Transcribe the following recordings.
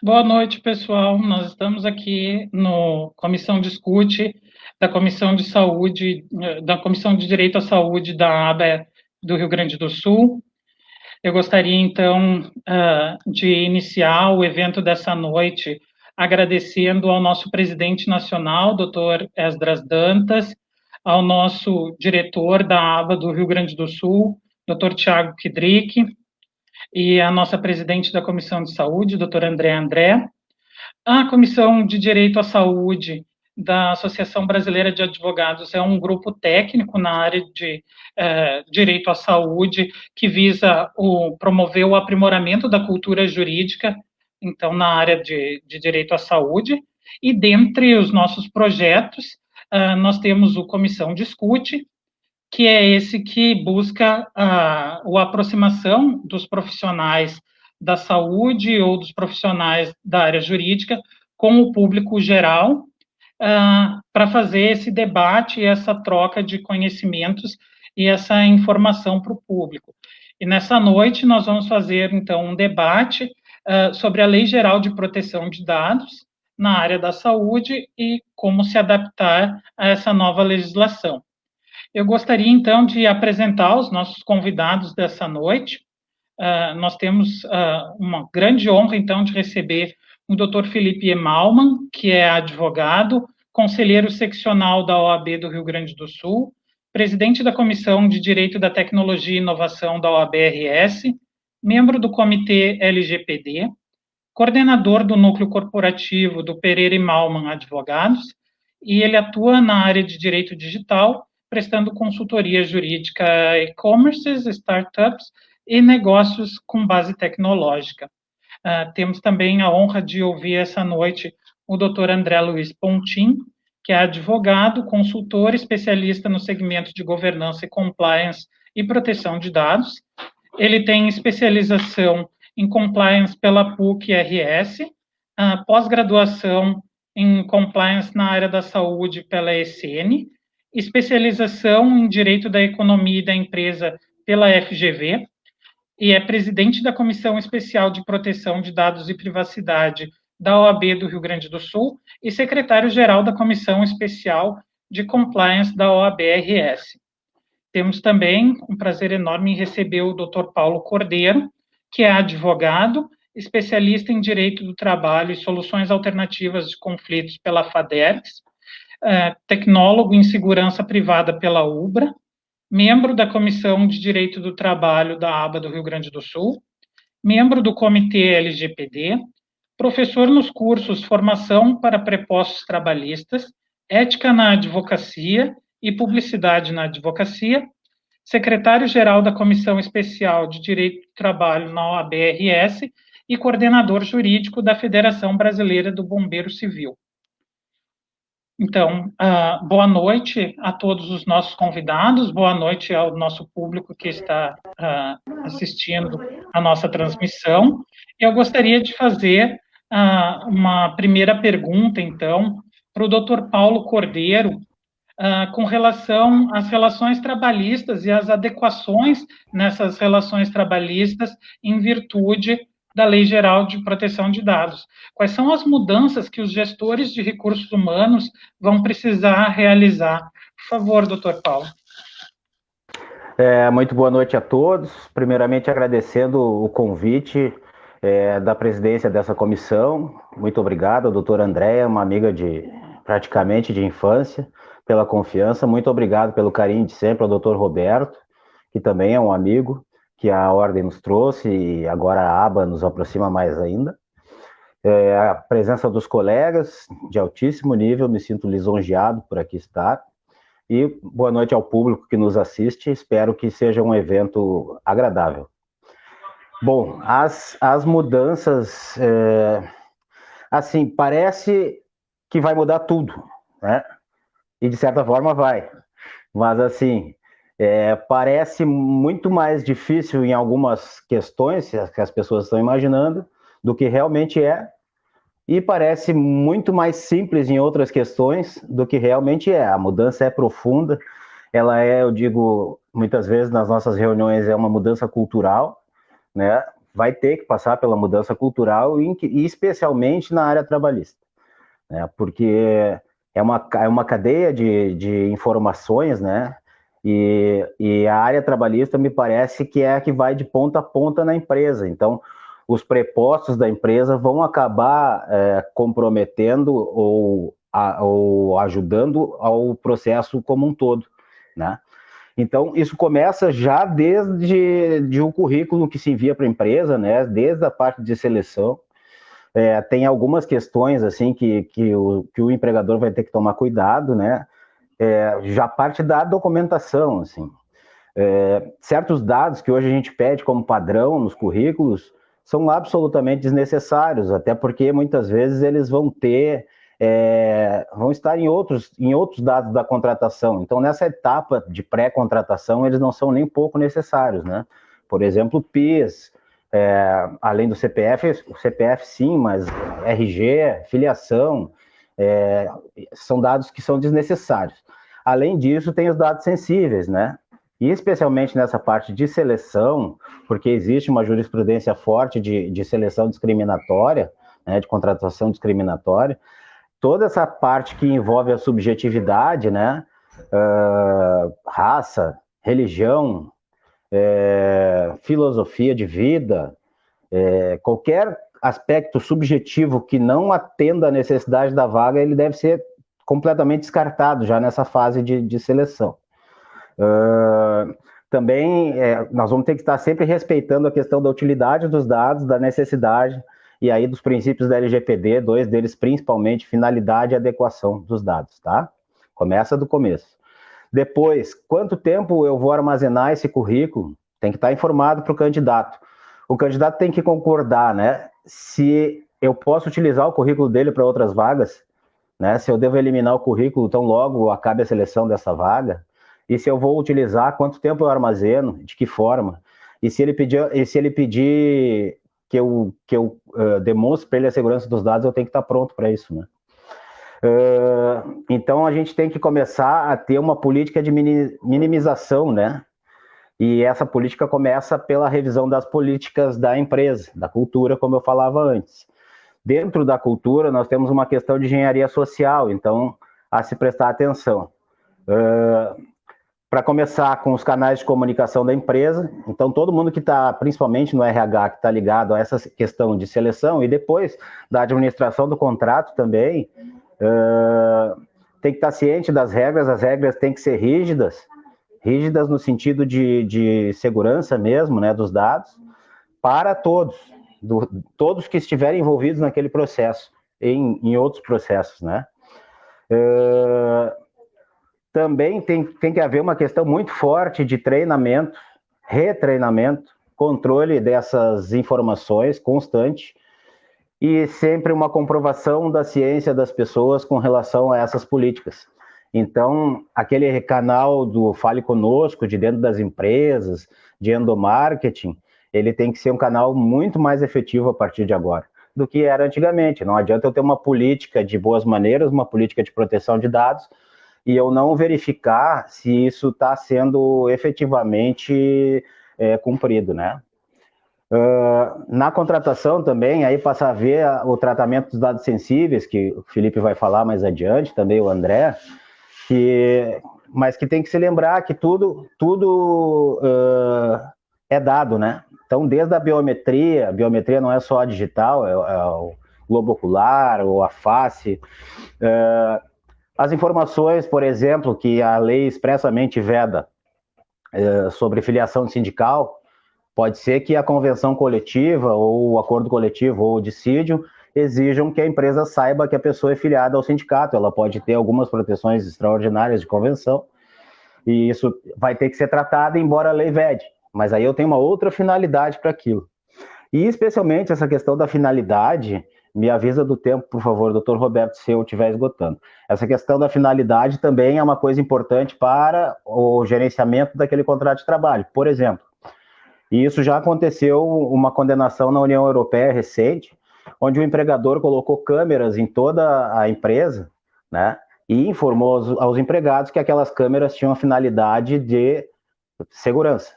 Boa noite, pessoal. Nós estamos aqui no Comissão Discute da Comissão de Saúde, da Comissão de Direito à Saúde da ABA do Rio Grande do Sul. Eu gostaria, então, de iniciar o evento dessa noite agradecendo ao nosso presidente nacional, Dr. Esdras Dantas, ao nosso diretor da ABA do Rio Grande do Sul, Dr. Tiago Kidrick, e a nossa presidente da Comissão de Saúde, doutora André. A Comissão de Direito à Saúde da Associação Brasileira de Advogados é um grupo técnico na área de direito à saúde que visa promover o aprimoramento da cultura jurídica, então, na área de direito à saúde. E dentre os nossos projetos, nós temos o Comissão Discute, que é esse que busca a aproximação dos profissionais da saúde ou dos profissionais da área jurídica com o público geral, para fazer esse debate e essa troca de conhecimentos e essa informação para o público. E nessa noite nós vamos fazer, então, um debate sobre a Lei Geral de Proteção de Dados na área da saúde e como se adaptar a essa nova legislação. Eu gostaria, então, de apresentar os nossos convidados dessa noite. Nós temos uma grande honra, então, de receber o Dr. Felipe Emalman, que é advogado, conselheiro seccional da OAB do Rio Grande do Sul, presidente da Comissão de Direito da Tecnologia e Inovação da OAB-RS, membro do Comitê LGPD, coordenador do Núcleo Corporativo do Pereira e Malman Advogados, e ele atua na área de Direito Digital, prestando consultoria jurídica a e-commerces, startups e negócios com base tecnológica. Temos também a honra de ouvir essa noite o Dr. André Luiz Pontin, que é advogado, consultor, especialista no segmento de governança e compliance e proteção de dados. Ele tem especialização em compliance pela PUC-RS, pós-graduação em compliance na área da saúde pela ECN, especialização em Direito da Economia e da Empresa pela FGV, e é presidente da Comissão Especial de Proteção de Dados e Privacidade da OAB do Rio Grande do Sul e secretário-geral da Comissão Especial de Compliance da OAB-RS. Temos também um prazer enorme em receber o Dr. Paulo Cordeiro, que é advogado, especialista em Direito do Trabalho e Soluções Alternativas de Conflitos pela FADERGS, tecnólogo em Segurança Privada pela UBRA, membro da Comissão de Direito do Trabalho da ABA do Rio Grande do Sul, membro do Comitê LGPD, professor nos cursos Formação para Prepostos Trabalhistas, Ética na Advocacia e Publicidade na Advocacia, secretário-geral da Comissão Especial de Direito do Trabalho na OAB-RS e coordenador jurídico da Federação Brasileira do Bombeiro Civil. Então, boa noite a todos os nossos convidados, boa noite ao nosso público que está assistindo a nossa transmissão. Eu gostaria de fazer uma primeira pergunta, então, para o Dr. Paulo Cordeiro, com relação às relações trabalhistas e às adequações nessas relações trabalhistas em virtude da Lei Geral de Proteção de Dados. Quais são as mudanças que os gestores de recursos humanos vão precisar realizar? Por favor, doutor Paulo. Muito boa noite a todos. Primeiramente, agradecendo o convite da presidência dessa comissão. Muito obrigado, doutora Andréa, uma amiga praticamente de infância, pela confiança. Muito obrigado pelo carinho de sempre ao doutor Roberto, que também é um amigo, que a Ordem nos trouxe e agora a ABA nos aproxima mais ainda. A presença dos colegas de altíssimo nível, me sinto lisonjeado por aqui estar. E boa noite ao público que nos assiste, espero que seja um evento agradável. Bom, as mudanças, assim, parece que vai mudar tudo, né? E de certa forma vai, mas assim, parece muito mais difícil em algumas questões que as pessoas estão imaginando do que realmente é, e parece muito mais simples em outras questões do que realmente é. A mudança é profunda, ela eu digo, muitas vezes nas nossas reuniões, é uma mudança cultural, né? vai ter que passar pela mudança cultural e especialmente na área trabalhista, né? Porque é uma cadeia de informações, né? E a área trabalhista me parece que é a que vai de ponta a ponta na empresa. Então, os prepostos da empresa vão acabar comprometendo ou ajudando ao processo como um todo, né? Então, isso começa já desde o currículo que se envia para a empresa, né? Desde a parte de seleção. Tem algumas questões assim que o empregador vai ter que tomar cuidado, né? Já parte da documentação, assim. Certos dados que hoje a gente pede como padrão nos currículos são absolutamente desnecessários, até porque muitas vezes eles vão estar em outros dados da contratação. Então, nessa etapa de pré-contratação, eles não são nem um pouco necessários, né? Por exemplo, PIS, além do CPF, o CPF sim, mas RG, filiação, são dados que são desnecessários. Além disso, tem os dados sensíveis, né? E especialmente nessa parte de seleção, porque existe uma jurisprudência forte de seleção discriminatória, né, de contratação discriminatória, toda essa parte que envolve a subjetividade, né, raça, religião, filosofia de vida, qualquer aspecto subjetivo que não atenda à necessidade da vaga, ele deve ser completamente descartado já nessa fase de seleção. Também nós vamos ter que estar sempre respeitando a questão da utilidade dos dados, da necessidade, e aí dos princípios da LGPD, dois deles principalmente, finalidade e adequação dos dados, tá? Começa do começo. Depois, quanto tempo eu vou armazenar esse currículo? Tem que estar informado para o candidato. O candidato tem que concordar, né? Se eu posso utilizar o currículo dele para outras vagas, né? Se eu devo eliminar o currículo tão logo acabe a seleção dessa vaga, e se eu vou utilizar, quanto tempo eu armazeno, de que forma, e se ele pedir que eu demonstre para ele a segurança dos dados, eu tenho que estar pronto para isso, né? Então a gente tem que começar a ter uma política de minimização, né? E essa política começa pela revisão das políticas da empresa, da cultura, como eu falava antes. Dentro da cultura, nós temos uma questão de engenharia social, então, a se prestar atenção. Para começar com os canais de comunicação da empresa, então todo mundo que está, principalmente no RH, que está ligado a essa questão de seleção, e depois da administração do contrato também, tem que estar ciente das regras, as regras têm que ser rígidas no sentido de segurança mesmo, né, dos dados, para todos, todos que estiverem envolvidos naquele processo, em outros processos, né. Também tem que haver uma questão muito forte de treinamento, retreinamento, controle dessas informações constante e sempre uma comprovação da ciência das pessoas com relação a essas políticas. Então, aquele canal do Fale Conosco, de dentro das empresas, de endomarketing, ele tem que ser um canal muito mais efetivo a partir de agora do que era antigamente. Não adianta eu ter uma política de boas maneiras, uma política de proteção de dados, e eu não verificar se isso está sendo efetivamente cumprido, né? Na contratação também, aí passa a ver o tratamento dos dados sensíveis, que o Felipe vai falar mais adiante, também o André, mas que tem que se lembrar que tudo é dado, né? Então, desde a biometria não é só a digital, é o globo ocular ou a face, as informações, por exemplo, que a lei expressamente veda sobre filiação sindical, pode ser que a convenção coletiva, ou o acordo coletivo, ou o dissídio, exijam que a empresa saiba que a pessoa é filiada ao sindicato. Ela pode ter algumas proteções extraordinárias de convenção, e isso vai ter que ser tratado, embora a lei vede. Mas aí eu tenho uma outra finalidade para aquilo. E especialmente essa questão da finalidade, me avisa do tempo, por favor, doutor Roberto, se eu estiver esgotando. Essa questão da finalidade também é uma coisa importante para o gerenciamento daquele contrato de trabalho. Por exemplo, e isso já aconteceu, uma condenação na União Europeia recente, onde o empregador colocou câmeras em toda a empresa, né, e informou aos empregados que aquelas câmeras tinham a finalidade de segurança,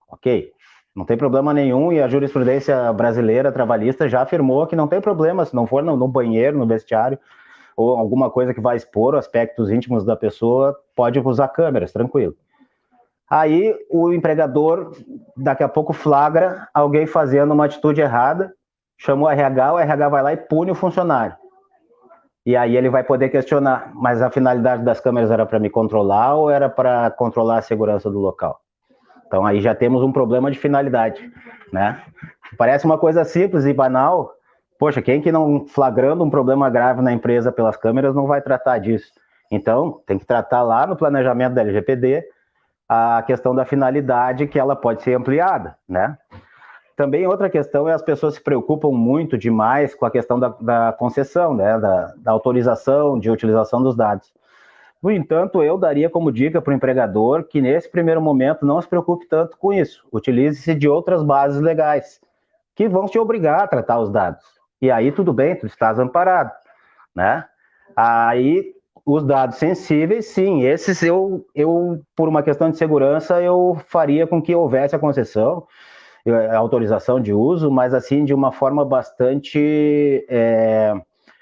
ok? Não tem problema nenhum, e a jurisprudência brasileira trabalhista já afirmou que não tem problema, se não for no banheiro, no vestiário, ou alguma coisa que vai expor aspectos íntimos da pessoa, pode usar câmeras, tranquilo. Aí o empregador, daqui a pouco, flagra alguém fazendo uma atitude errada, chama o RH vai lá e pune o funcionário. E aí ele vai poder questionar, mas a finalidade das câmeras era para me controlar ou era para controlar a segurança do local? Então aí já temos um problema de finalidade, né? Parece uma coisa simples e banal. Poxa, quem que não flagrando um problema grave na empresa pelas câmeras não vai tratar disso? Então, tem que tratar lá no planejamento da LGPD a questão da finalidade, que ela pode ser ampliada, né? Também outra questão é as pessoas se preocupam muito demais com a questão da concessão, né? Da autorização de utilização dos dados. No entanto, eu daria como dica para o empregador que, nesse primeiro momento, não se preocupe tanto com isso. Utilize-se de outras bases legais, que vão te obrigar a tratar os dados. E aí, tudo bem, tu estás amparado, né? Aí, os dados sensíveis, sim, esses eu, por uma questão de segurança, eu faria com que houvesse a concessão, a autorização de uso, mas assim, de uma forma bastante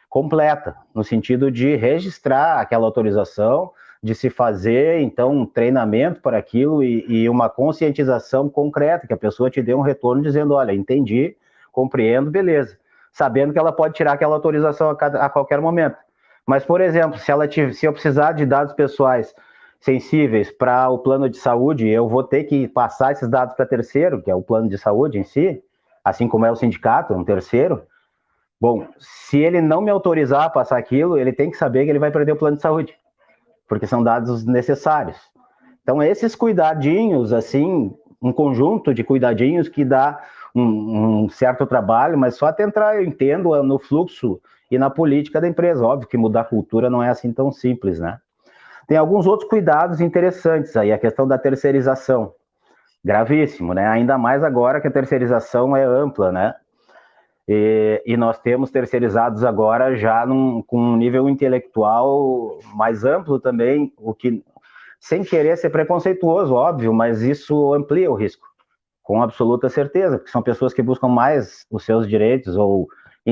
completa, no sentido de registrar aquela autorização, de se fazer, então, um treinamento para aquilo e uma conscientização concreta, que a pessoa te dê um retorno dizendo, olha, entendi, compreendo, beleza, sabendo que ela pode tirar aquela autorização a qualquer momento. Mas, por exemplo, se eu precisar de dados pessoais sensíveis para o plano de saúde, eu vou ter que passar esses dados para terceiro, que é o plano de saúde em si, assim como é o sindicato, um terceiro. Bom, se ele não me autorizar a passar aquilo, ele tem que saber que ele vai perder o plano de saúde, porque são dados necessários. Então, esses cuidadinhos, assim, um conjunto de cuidadinhos que dá um certo trabalho, mas só até entrar, eu entendo, no fluxo e na política da empresa. Óbvio que mudar a cultura não é assim tão simples, né? Tem alguns outros cuidados interessantes aí, a questão da terceirização. Gravíssimo, né? Ainda mais agora que a terceirização é ampla, né? E nós temos terceirizados agora já com um nível intelectual mais amplo também, o que, sem querer ser preconceituoso, óbvio, mas isso amplia o risco, com absoluta certeza, porque são pessoas que buscam mais os seus direitos ou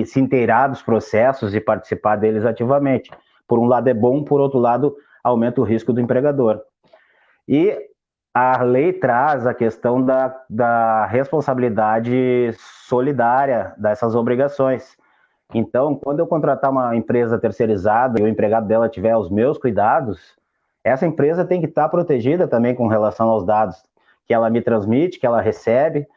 se inteirar dos processos e participar deles ativamente. Por um lado é bom, por outro lado aumenta o risco do empregador. E a lei traz a questão da responsabilidade solidária dessas obrigações. Então, quando eu contratar uma empresa terceirizada e o empregado dela tiver os meus cuidados, essa empresa tem que estar protegida também com relação aos dados que ela me transmite, que ela recebe,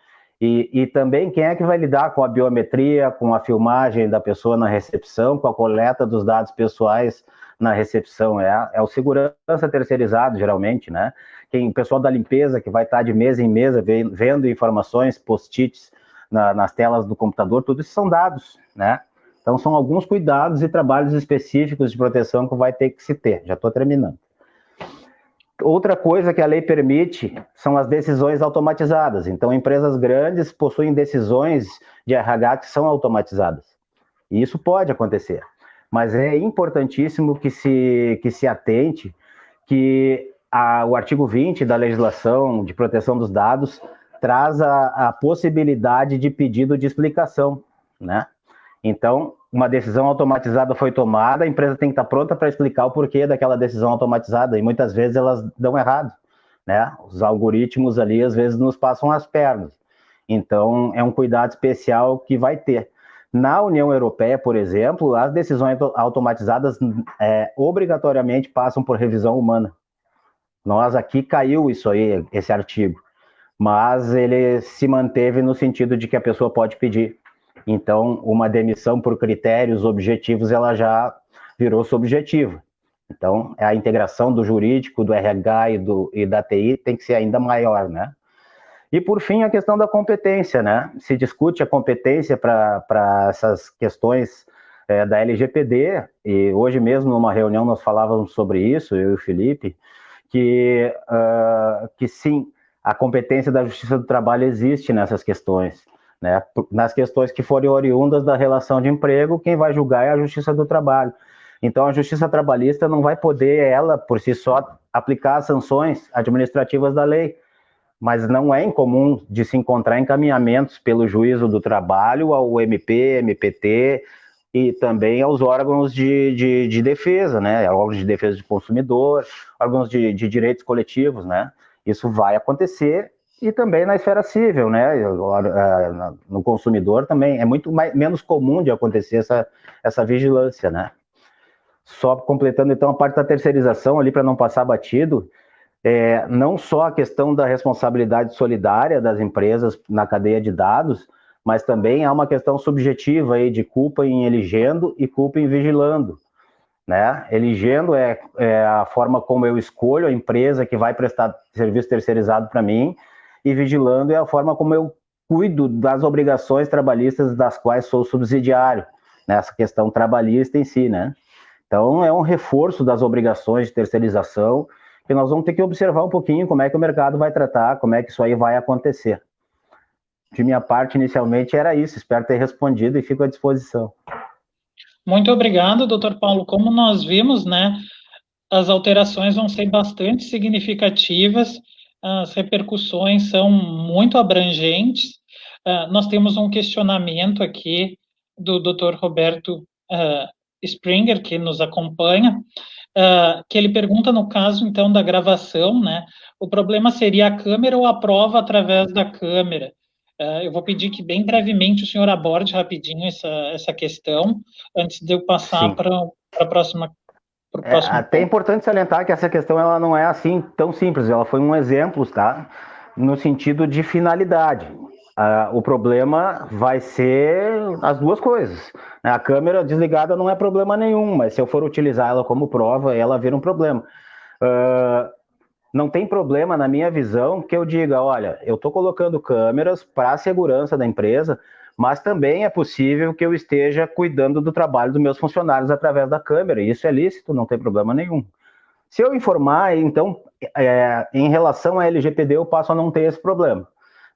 e também quem é que vai lidar com a biometria, com a filmagem da pessoa na recepção, com a coleta dos dados pessoais na recepção. É o segurança terceirizado, geralmente, né? O pessoal da limpeza que vai estar de mesa em mesa vendo informações, post-its nas telas do computador, tudo isso são dados, né? Então, são alguns cuidados e trabalhos específicos de proteção que vai ter que se ter. Já estou terminando. Outra coisa que a lei permite são as decisões automatizadas. Então, empresas grandes possuem decisões de RH que são automatizadas. E isso pode acontecer. Mas é importantíssimo que se atente que o artigo 20 da legislação de proteção dos dados traz a possibilidade de pedido de explicação, né? Então, uma decisão automatizada foi tomada, a empresa tem que estar pronta para explicar o porquê daquela decisão automatizada, e muitas vezes elas dão errado, né? Os algoritmos ali, às vezes, nos passam as pernas. Então, é um cuidado especial que vai ter. Na União Europeia, por exemplo, as decisões automatizadas obrigatoriamente passam por revisão humana. Nós aqui caiu isso aí, esse artigo, mas ele se manteve no sentido de que a pessoa pode pedir. Então, uma demissão por critérios objetivos, ela já virou subjetiva. Então, a integração do jurídico, do RH e da TI tem que ser ainda maior, né? E, por fim, a questão da competência, né? Se discute a competência para essas questões da LGPD, e hoje mesmo, numa reunião, nós falávamos sobre isso, eu e o Felipe, que sim, a competência da Justiça do Trabalho existe nessas questões, né? Nas questões que forem oriundas da relação de emprego, quem vai julgar é a Justiça do Trabalho. Então, a Justiça Trabalhista não vai poder, ela, por si só, aplicar as sanções administrativas da lei, mas não é incomum de se encontrar encaminhamentos pelo Juízo do Trabalho ao MP, MPT e também aos órgãos de defesa, né? Órgãos de defesa do consumidor, órgãos de direitos coletivos, né? Isso vai acontecer e também na esfera civil, né? No consumidor também é muito menos comum de acontecer essa vigilância, né? Só completando então a parte da terceirização ali para não passar batido, não só a questão da responsabilidade solidária das empresas na cadeia de dados, mas também há uma questão subjetiva aí de culpa em eligendo e culpa em vigilando, né? Eligendo é a forma como eu escolho a empresa que vai prestar serviço terceirizado para mim, e vigilando é a forma como eu cuido das obrigações trabalhistas das quais sou subsidiário, nessa questão trabalhista em si, né? Então, é um reforço das obrigações de terceirização que nós vamos ter que observar um pouquinho como é que o mercado vai tratar, como é que isso aí vai acontecer. De minha parte, inicialmente, era isso. Espero ter respondido e fico à disposição. Muito obrigado, doutor Paulo. Como nós vimos, né, as alterações vão ser bastante significativas, as repercussões são muito abrangentes. Nós temos um questionamento aqui do doutor Roberto Springer, que nos acompanha, que ele pergunta, no caso, então, da gravação, né, o problema seria a câmera ou a prova através da câmera? Eu vou pedir que, bem brevemente, o senhor aborde rapidinho essa questão, antes de eu passar para a próxima. Até é importante salientar que essa questão ela não é assim tão simples, ela foi um exemplo, tá? No sentido de finalidade. O problema vai ser as duas coisas. A câmera desligada não é problema nenhum, mas se eu for utilizar ela como prova, ela vira um problema. Não tem problema, na minha visão, que eu diga, olha, eu estou colocando câmeras para a segurança da empresa, mas também é possível que eu esteja cuidando do trabalho dos meus funcionários através da câmera, e isso é lícito, não tem problema nenhum. Se eu informar, então, em relação à LGPD, eu passo a não ter esse problema.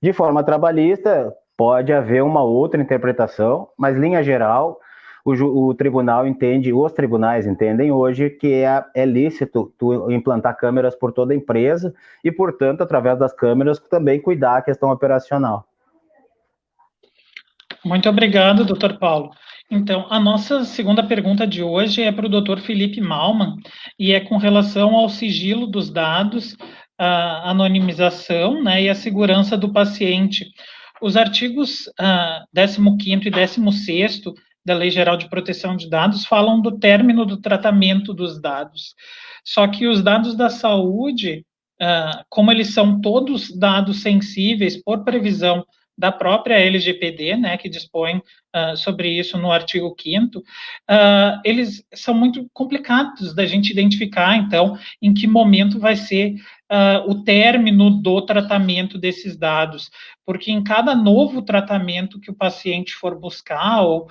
De forma trabalhista, pode haver uma outra interpretação, mas, linha geral, o tribunal entende, os tribunais entendem hoje que é lícito tu implantar câmeras por toda a empresa e, portanto, através das câmeras, também cuidar a questão operacional. Muito obrigado, doutor Paulo. Então, a nossa segunda pergunta de hoje é para o doutor Felipe Malman, e é com relação ao sigilo dos dados, a anonimização, né, e a segurança do paciente. Os artigos 15º e 16º da Lei Geral de Proteção de Dados falam do término do tratamento dos dados. Só que os dados da saúde, como eles são todos dados sensíveis por previsão da própria LGPD, né, que dispõe sobre isso no artigo 5º, eles são muito complicados da gente identificar, então, em que momento vai ser o término do tratamento desses dados, porque em cada novo tratamento que o paciente for buscar, ou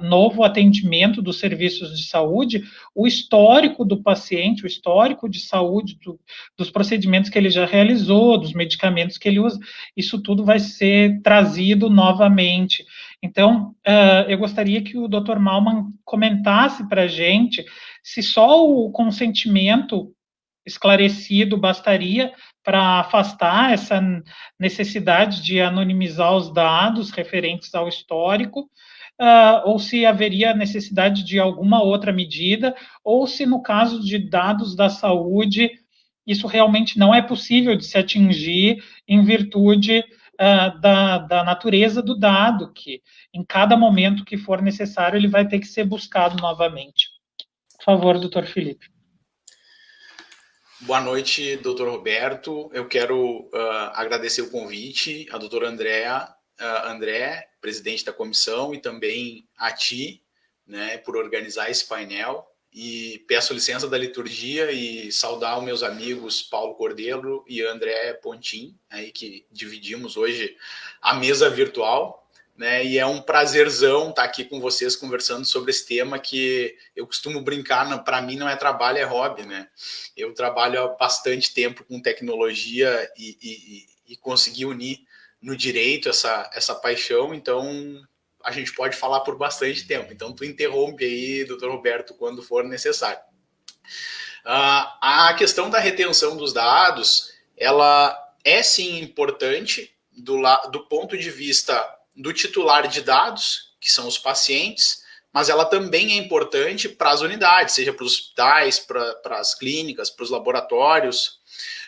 novo atendimento dos serviços de saúde, o histórico do paciente, o histórico de saúde dos procedimentos que ele já realizou, dos medicamentos que ele usa, isso tudo vai ser trazido novamente. Então, eu gostaria que o Dr. Malman comentasse para a gente se só o consentimento esclarecido bastaria para afastar essa necessidade de anonimizar os dados referentes ao histórico, ou se haveria necessidade de alguma outra medida, ou se no caso de dados da saúde, isso realmente não é possível de se atingir em virtude da natureza do dado, que em cada momento que for necessário, ele vai ter que ser buscado novamente. Por favor, doutor Felipe. Boa noite, doutor Roberto. Eu quero agradecer o convite à doutora André, presidente da comissão, e também a ti, né, por organizar esse painel. E peço licença da liturgia e saudar os meus amigos Paulo Cordeiro e André Pontin, aí que dividimos hoje a mesa virtual. Né, e é um prazerzão estar aqui com vocês conversando sobre esse tema que eu costumo brincar, para mim não é trabalho, é hobby, né? Eu trabalho há bastante tempo com tecnologia e consegui unir no direito essa paixão, então a gente pode falar por bastante tempo. Então tu interrompe aí, doutor Roberto, quando for necessário. A questão da retenção dos dados, ela é sim importante do ponto de vista do titular de dados, que são os pacientes, mas ela também é importante para as unidades, seja para os hospitais, para as clínicas, para os laboratórios.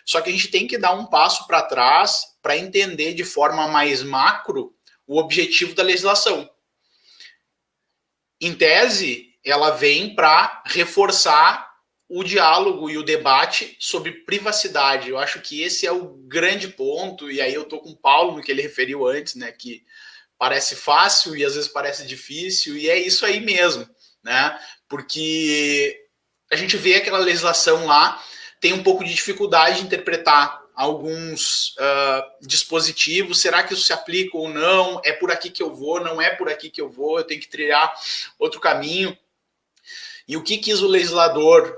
Só que a gente tem que dar um passo para trás para entender de forma mais macro o objetivo da legislação. Em tese, ela vem para reforçar o diálogo e o debate sobre privacidade. Eu acho que esse é o grande ponto, e aí eu estou com o Paulo no que ele referiu antes, né, que parece fácil e às vezes parece difícil, e é isso aí mesmo, né? Porque a gente vê aquela legislação lá, tem um pouco de dificuldade de interpretar alguns dispositivos, será que isso se aplica ou não? É por aqui que eu vou? Não é por aqui que eu vou? Eu tenho que trilhar outro caminho. E o que quis o legislador,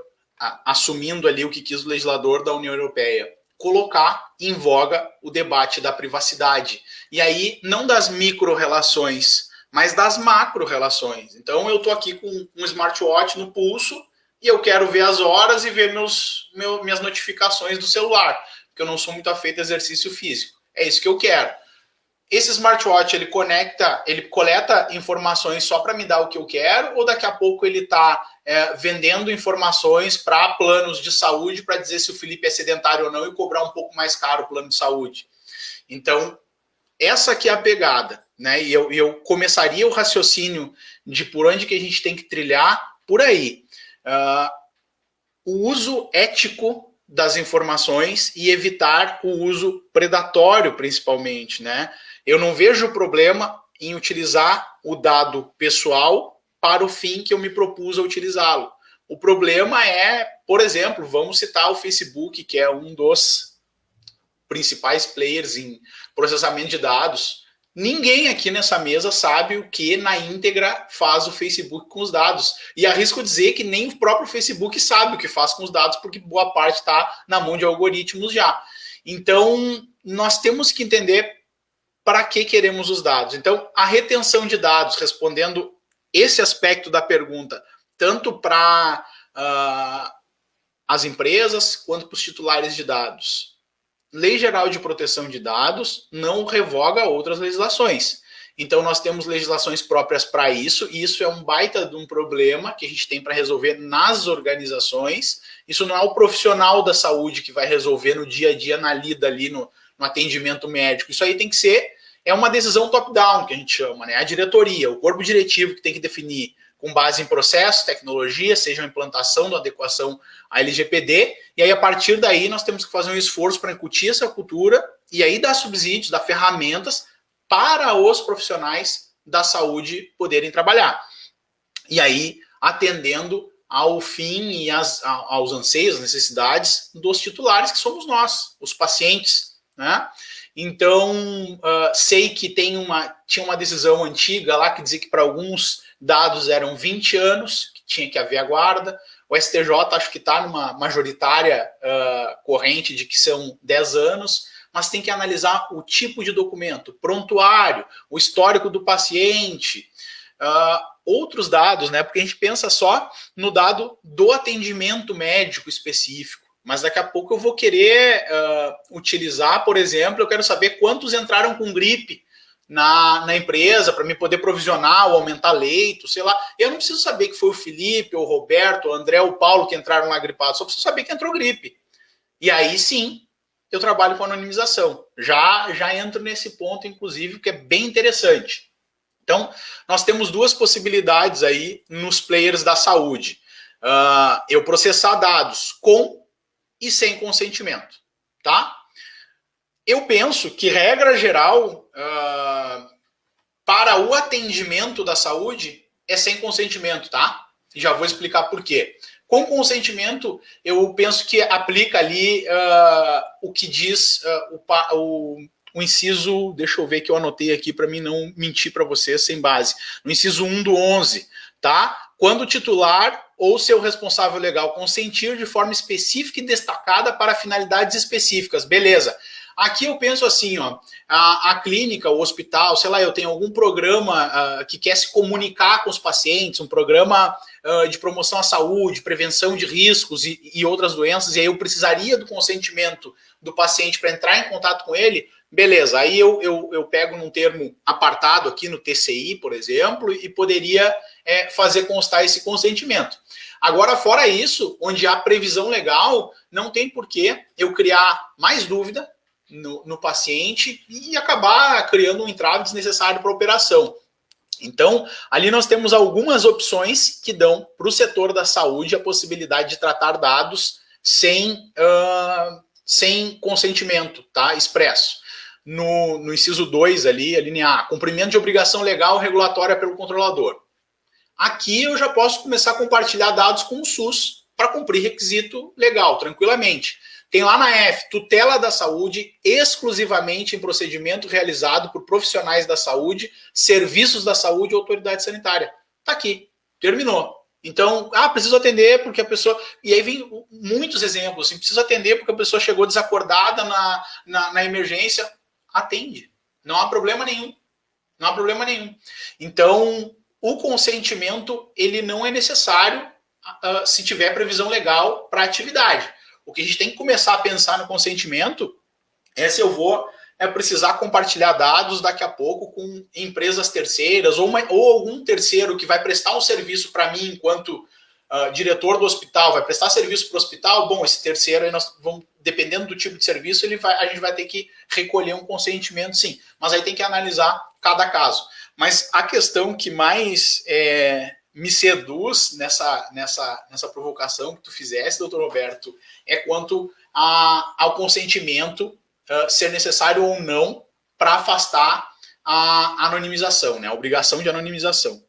assumindo ali o que quis o legislador da União Europeia? Colocar em voga o debate da privacidade. E aí, não das micro-relações, mas das macro-relações. Então, eu estou aqui com um smartwatch no pulso e eu quero ver as horas e ver minhas notificações do celular, porque eu não sou muito afeito a exercício físico. É isso que eu quero. Esse smartwatch, ele coleta informações só para me dar o que eu quero, ou daqui a pouco ele está vendendo informações para planos de saúde para dizer se o Felipe é sedentário ou não e cobrar um pouco mais caro o plano de saúde. Então, essa aqui é a pegada, né? E eu começaria o raciocínio de por onde que a gente tem que trilhar por aí. O uso ético das informações e evitar o uso predatório, principalmente, né? Eu não vejo problema em utilizar o dado pessoal para o fim que eu me propus a utilizá-lo. O problema é, por exemplo, vamos citar o Facebook, que é um dos principais players em processamento de dados. Ninguém aqui nessa mesa sabe o que na íntegra faz o Facebook com os dados. E arrisco dizer que nem o próprio Facebook sabe o que faz com os dados, porque boa parte está na mão de algoritmos já. Então, nós temos que entender para que queremos os dados. Então, a retenção de dados, respondendo esse aspecto da pergunta, tanto para as empresas quanto para os titulares de dados. Lei Geral de Proteção de Dados não revoga outras legislações. Então, nós temos legislações próprias para isso, e isso é um baita de um problema que a gente tem para resolver nas organizações. Isso não é o profissional da saúde que vai resolver no dia a dia, na lida ali, no atendimento médico. Isso aí tem que ser uma decisão top-down, que a gente chama, né? A diretoria, o corpo diretivo que tem que definir com base em processo, tecnologia, seja uma implantação da adequação à LGPD, e aí a partir daí nós temos que fazer um esforço para incutir essa cultura e aí dar subsídios, dar ferramentas para os profissionais da saúde poderem trabalhar. E aí atendendo ao fim e aos anseios, às necessidades dos titulares, que somos nós, os pacientes, né? Então, sei que tinha uma decisão antiga lá que dizia que para alguns dados eram 20 anos, que tinha que haver a guarda. O STJ acho que está numa majoritária corrente de que são 10 anos, mas tem que analisar o tipo de documento, prontuário, o histórico do paciente, outros dados, né? Porque a gente pensa só no dado do atendimento médico específico. Mas daqui a pouco eu vou querer utilizar, por exemplo, eu quero saber quantos entraram com gripe na empresa para me poder provisionar ou aumentar leito, sei lá. Eu não preciso saber que foi o Felipe, o Roberto, o André, o Paulo que entraram lá gripados, só preciso saber que entrou gripe. E aí sim, eu trabalho com anonimização. Já entro nesse ponto, inclusive, que é bem interessante. Então, nós temos duas possibilidades aí nos players da saúde. Eu processar dados com e sem consentimento, tá? Eu penso que, regra geral, para o atendimento da saúde, é sem consentimento, tá? E já vou explicar por quê. Com consentimento, eu penso que aplica ali o que diz o inciso, deixa eu ver que eu anotei aqui para mim não mentir para vocês sem base, no inciso 1 do 11, tá? Quando o titular ou seu responsável legal consentir de forma específica e destacada para finalidades específicas. Beleza. Aqui eu penso assim, ó, a clínica, o hospital, sei lá, eu tenho algum programa que quer se comunicar com os pacientes, um programa de promoção à saúde, prevenção de riscos e outras doenças, e aí eu precisaria do consentimento do paciente para entrar em contato com ele, beleza, aí eu pego num termo apartado aqui no TCI, por exemplo, e poderia fazer constar esse consentimento. Agora, fora isso, onde há previsão legal, não tem por que eu criar mais dúvida no paciente e acabar criando um entrave desnecessário para a operação. Então, ali nós temos algumas opções que dão para o setor da saúde a possibilidade de tratar dados sem consentimento, tá? Expresso. No inciso 2 ali, a linha A, cumprimento de obrigação legal regulatória pelo controlador. Aqui eu já posso começar a compartilhar dados com o SUS para cumprir requisito legal, tranquilamente. Tem lá na F, tutela da saúde exclusivamente em procedimento realizado por profissionais da saúde, serviços da saúde ou autoridade sanitária. Tá aqui, terminou. Então, preciso atender porque a pessoa... E aí vem muitos exemplos, assim, preciso atender porque a pessoa chegou desacordada na emergência. Atende. Não há problema nenhum. Não há problema nenhum. Então, o consentimento, ele não é necessário se tiver previsão legal para a atividade. O que a gente tem que começar a pensar no consentimento é se eu vou precisar compartilhar dados daqui a pouco com empresas terceiras ou algum terceiro que vai prestar um serviço para mim enquanto diretor do hospital, vai prestar serviço para o hospital. Bom, esse terceiro, aí nós vamos, dependendo do tipo de serviço, a gente vai ter que recolher um consentimento, sim. Mas aí tem que analisar cada caso. Mas a questão que mais me seduz nessa provocação que tu fizesse, doutor Roberto, é quanto ao consentimento ser necessário ou não para afastar a anonimização, né? A obrigação de anonimização.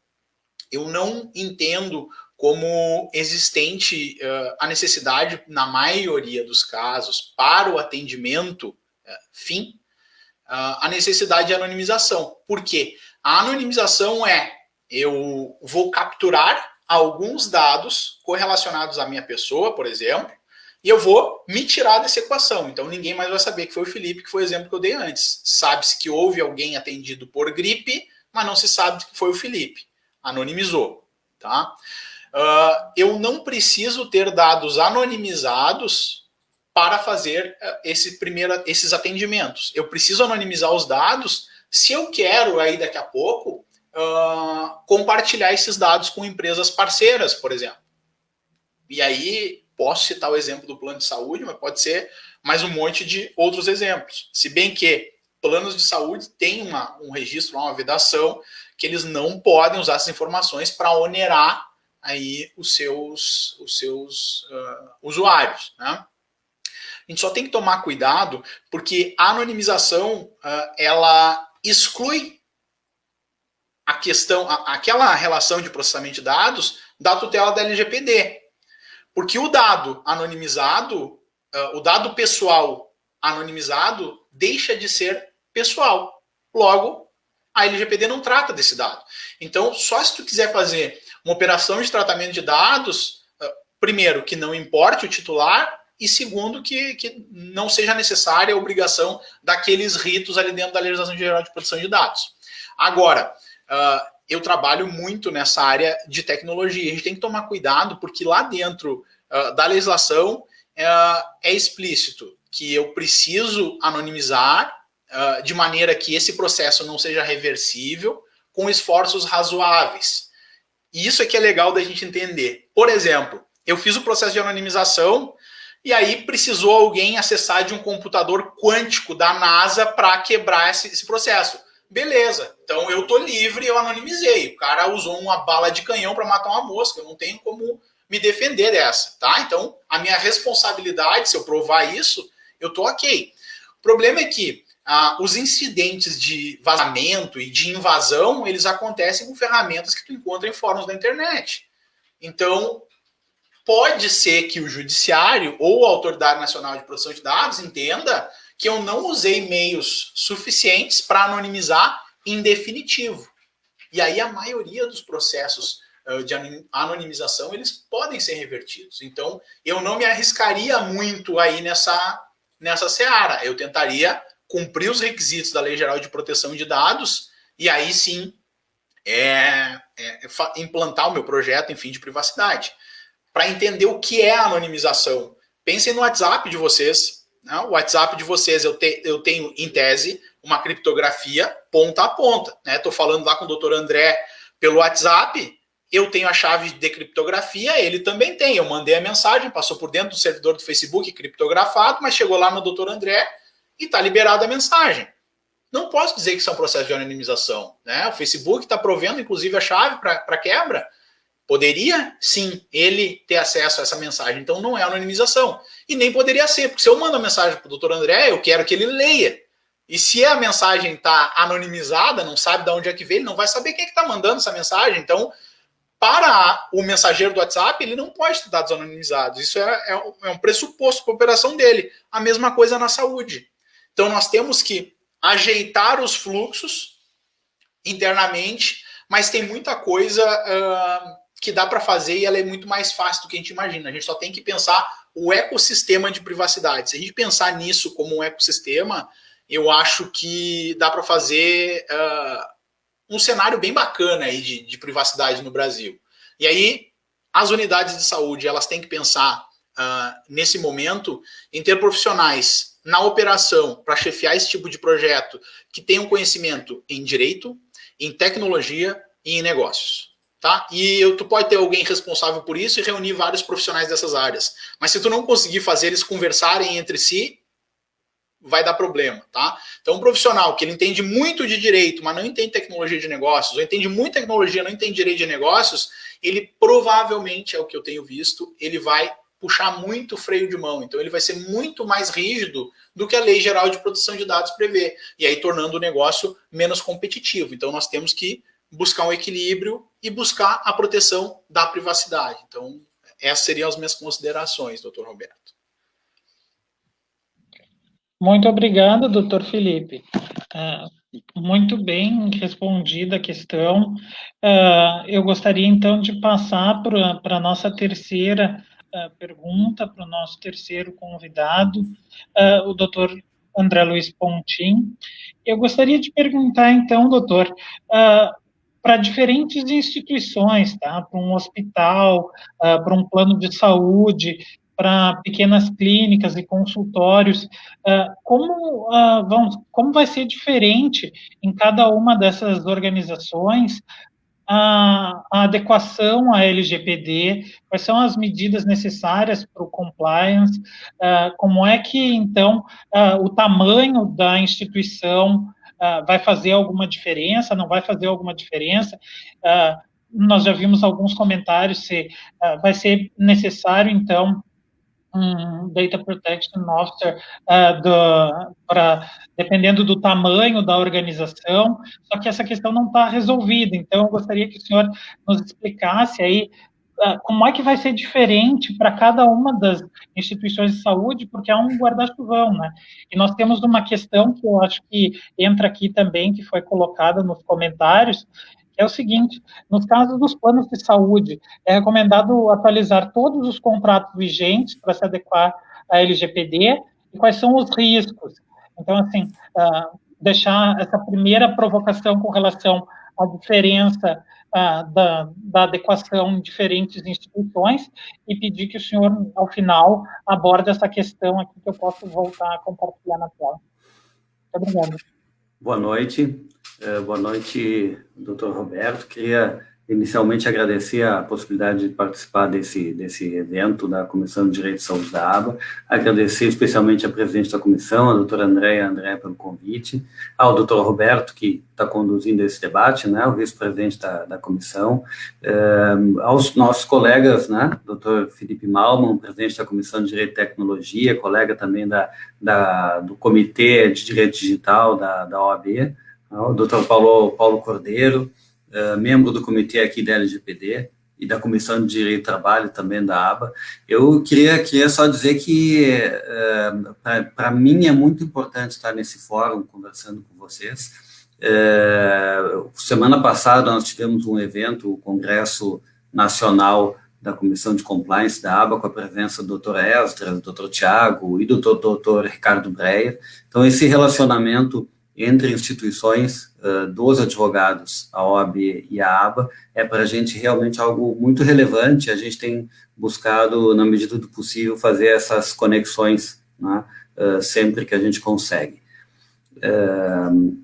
Eu não entendo como existente a necessidade, na maioria dos casos, para o atendimento fim, a necessidade de anonimização. Por quê? A anonimização eu vou capturar alguns dados correlacionados à minha pessoa, por exemplo, e eu vou me tirar dessa equação. Então, ninguém mais vai saber que foi o Felipe, que foi o exemplo que eu dei antes. Sabe-se que houve alguém atendido por gripe, mas não se sabe que foi o Felipe. Anonimizou. Tá? Eu não preciso ter dados anonimizados para fazer esses atendimentos. Eu preciso anonimizar os dados se eu quero, aí daqui a pouco, compartilhar esses dados com empresas parceiras, por exemplo. E aí, posso citar o exemplo do plano de saúde, mas pode ser mais um monte de outros exemplos. Se bem que planos de saúde têm um registro, uma vedação, que eles não podem usar essas informações para onerar aí os seus usuários, né? A gente só tem que tomar cuidado, porque a anonimização, ela exclui aquela relação de processamento de dados da tutela da LGPD. Porque o dado anonimizado, o dado pessoal anonimizado, deixa de ser pessoal. Logo, a LGPD não trata desse dado. Então, só se tu quiser fazer uma operação de tratamento de dados, primeiro, que não importe o titular, e segundo, que não seja necessária a obrigação daqueles ritos ali dentro da legislação geral de proteção de dados. Agora, eu trabalho muito nessa área de tecnologia. A gente tem que tomar cuidado, porque lá dentro da legislação é explícito que eu preciso anonimizar de maneira que esse processo não seja reversível, com esforços razoáveis. E isso é que é legal da gente entender. Por exemplo, eu fiz o processo de anonimização e aí precisou alguém acessar de um computador quântico da NASA para quebrar esse processo. Beleza, então eu tô livre, eu anonimizei. O cara usou uma bala de canhão para matar uma mosca, eu não tenho como me defender dessa, tá? Então, a minha responsabilidade, se eu provar isso, eu tô ok. O problema é que os incidentes de vazamento e de invasão, eles acontecem com ferramentas que tu encontra em fóruns da internet. Então, pode ser que o judiciário ou a Autoridade Nacional de Proteção de Dados entenda que eu não usei meios suficientes para anonimizar em definitivo. E aí a maioria dos processos de anonimização, eles podem ser revertidos. Então, eu não me arriscaria muito aí nessa nessa seara. Eu tentaria cumprir os requisitos da Lei Geral de Proteção de Dados e aí sim implantar o meu projeto, enfim, de privacidade. Para entender o que é a anonimização. Pensem no WhatsApp de vocês. Né? O WhatsApp de vocês, eu tenho, em tese, uma criptografia ponta a ponta. Estou falando lá com o doutor André pelo WhatsApp, eu tenho a chave de criptografia, ele também tem. Eu mandei a mensagem, passou por dentro do servidor do Facebook criptografado, mas chegou lá no doutor André e está liberada a mensagem. Não posso dizer que isso é um processo de anonimização. Né? O Facebook está provendo, inclusive, a chave para quebra. Poderia, sim, ele ter acesso a essa mensagem. Então, não é anonimização. E nem poderia ser, porque se eu mando a mensagem para o doutor André, eu quero que ele leia. E se a mensagem está anonimizada, não sabe de onde é que veio, ele não vai saber quem é que está mandando essa mensagem. Então, para o mensageiro do WhatsApp, ele não pode ter dados anonimizados. Isso é um pressuposto para a operação dele. A mesma coisa na saúde. Então, nós temos que ajeitar os fluxos internamente, mas tem muita coisa que dá para fazer e ela é muito mais fácil do que a gente imagina. A gente só tem que pensar o ecossistema de privacidade. Se a gente pensar nisso como um ecossistema, eu acho que dá para fazer um cenário bem bacana aí de privacidade no Brasil. E aí, as unidades de saúde, elas têm que pensar, nesse momento, em ter profissionais na operação para chefiar esse tipo de projeto que tenham conhecimento em direito, em tecnologia e em negócios. Tá? E tu pode ter alguém responsável por isso e reunir vários profissionais dessas áreas. Mas se tu não conseguir fazer eles conversarem entre si, vai dar problema, tá? Então, um profissional que ele entende muito de direito, mas não entende tecnologia de negócios, ou entende muito tecnologia, não entende direito de negócios, ele provavelmente, é o que eu tenho visto, ele vai puxar muito freio de mão. Então, ele vai ser muito mais rígido do que a Lei Geral de Proteção de Dados prevê, e aí tornando o negócio menos competitivo. Então, nós temos que buscar um equilíbrio e buscar a proteção da privacidade. Então, essas seriam as minhas considerações, doutor Roberto. Muito obrigado, doutor Felipe. Muito bem respondida a questão. Eu gostaria, então, de passar para a nossa terceira pergunta, para o nosso terceiro convidado, o doutor André Luiz Pontin. Eu gostaria de perguntar, então, doutor, para diferentes instituições, tá? Para um hospital, para um plano de saúde, para pequenas clínicas e consultórios, como vai ser diferente em cada uma dessas organizações a adequação à LGPD, quais são as medidas necessárias para o compliance, como é que, então, o tamanho da instituição vai fazer alguma diferença, não vai fazer alguma diferença? Nós já vimos alguns comentários se vai ser necessário, então, um Data Protection Officer dependendo do tamanho da organização, só que essa questão não está resolvida. Então, eu gostaria que o senhor nos explicasse aí como é que vai ser diferente para cada uma das instituições de saúde, porque é um guarda-chuvão, né? E nós temos uma questão que eu acho que entra aqui também, que foi colocada nos comentários, que é o seguinte: nos casos dos planos de saúde, é recomendado atualizar todos os contratos vigentes para se adequar à LGPD, e quais são os riscos? Então, assim, deixar essa primeira provocação com relação à diferença da adequação em diferentes instituições e pedir que o senhor, ao final, aborde essa questão aqui que eu posso voltar a compartilhar na tela. Muito obrigado. Boa noite. Boa noite, doutor Roberto. Queria inicialmente agradecer a possibilidade de participar desse evento da Comissão de Direito de Saúde da ABA, agradecer especialmente a presidente da comissão, a doutora Andréa, pelo convite, ao doutor Roberto, que está conduzindo esse debate, né, o vice-presidente da comissão, aos nossos colegas, né, doutor Felipe Malman, presidente da Comissão de Direito e Tecnologia, colega também do Comitê de Direito Digital da OAB, o doutor Paulo Cordeiro, membro do comitê aqui da LGPD e da Comissão de Direito e Trabalho também da ABA. Eu queria só dizer que, para mim, é muito importante estar nesse fórum conversando com vocês. Semana passada nós tivemos um evento, o Congresso Nacional da Comissão de Compliance da ABA, com a presença do Dr. Esdras, do Dr. Tiago e do Dr. Ricardo Breyer. Então, esse relacionamento entre instituições dos advogados, a OAB e a ABA, é para a gente realmente algo muito relevante. A gente tem buscado, na medida do possível, fazer essas conexões, né, sempre que a gente consegue.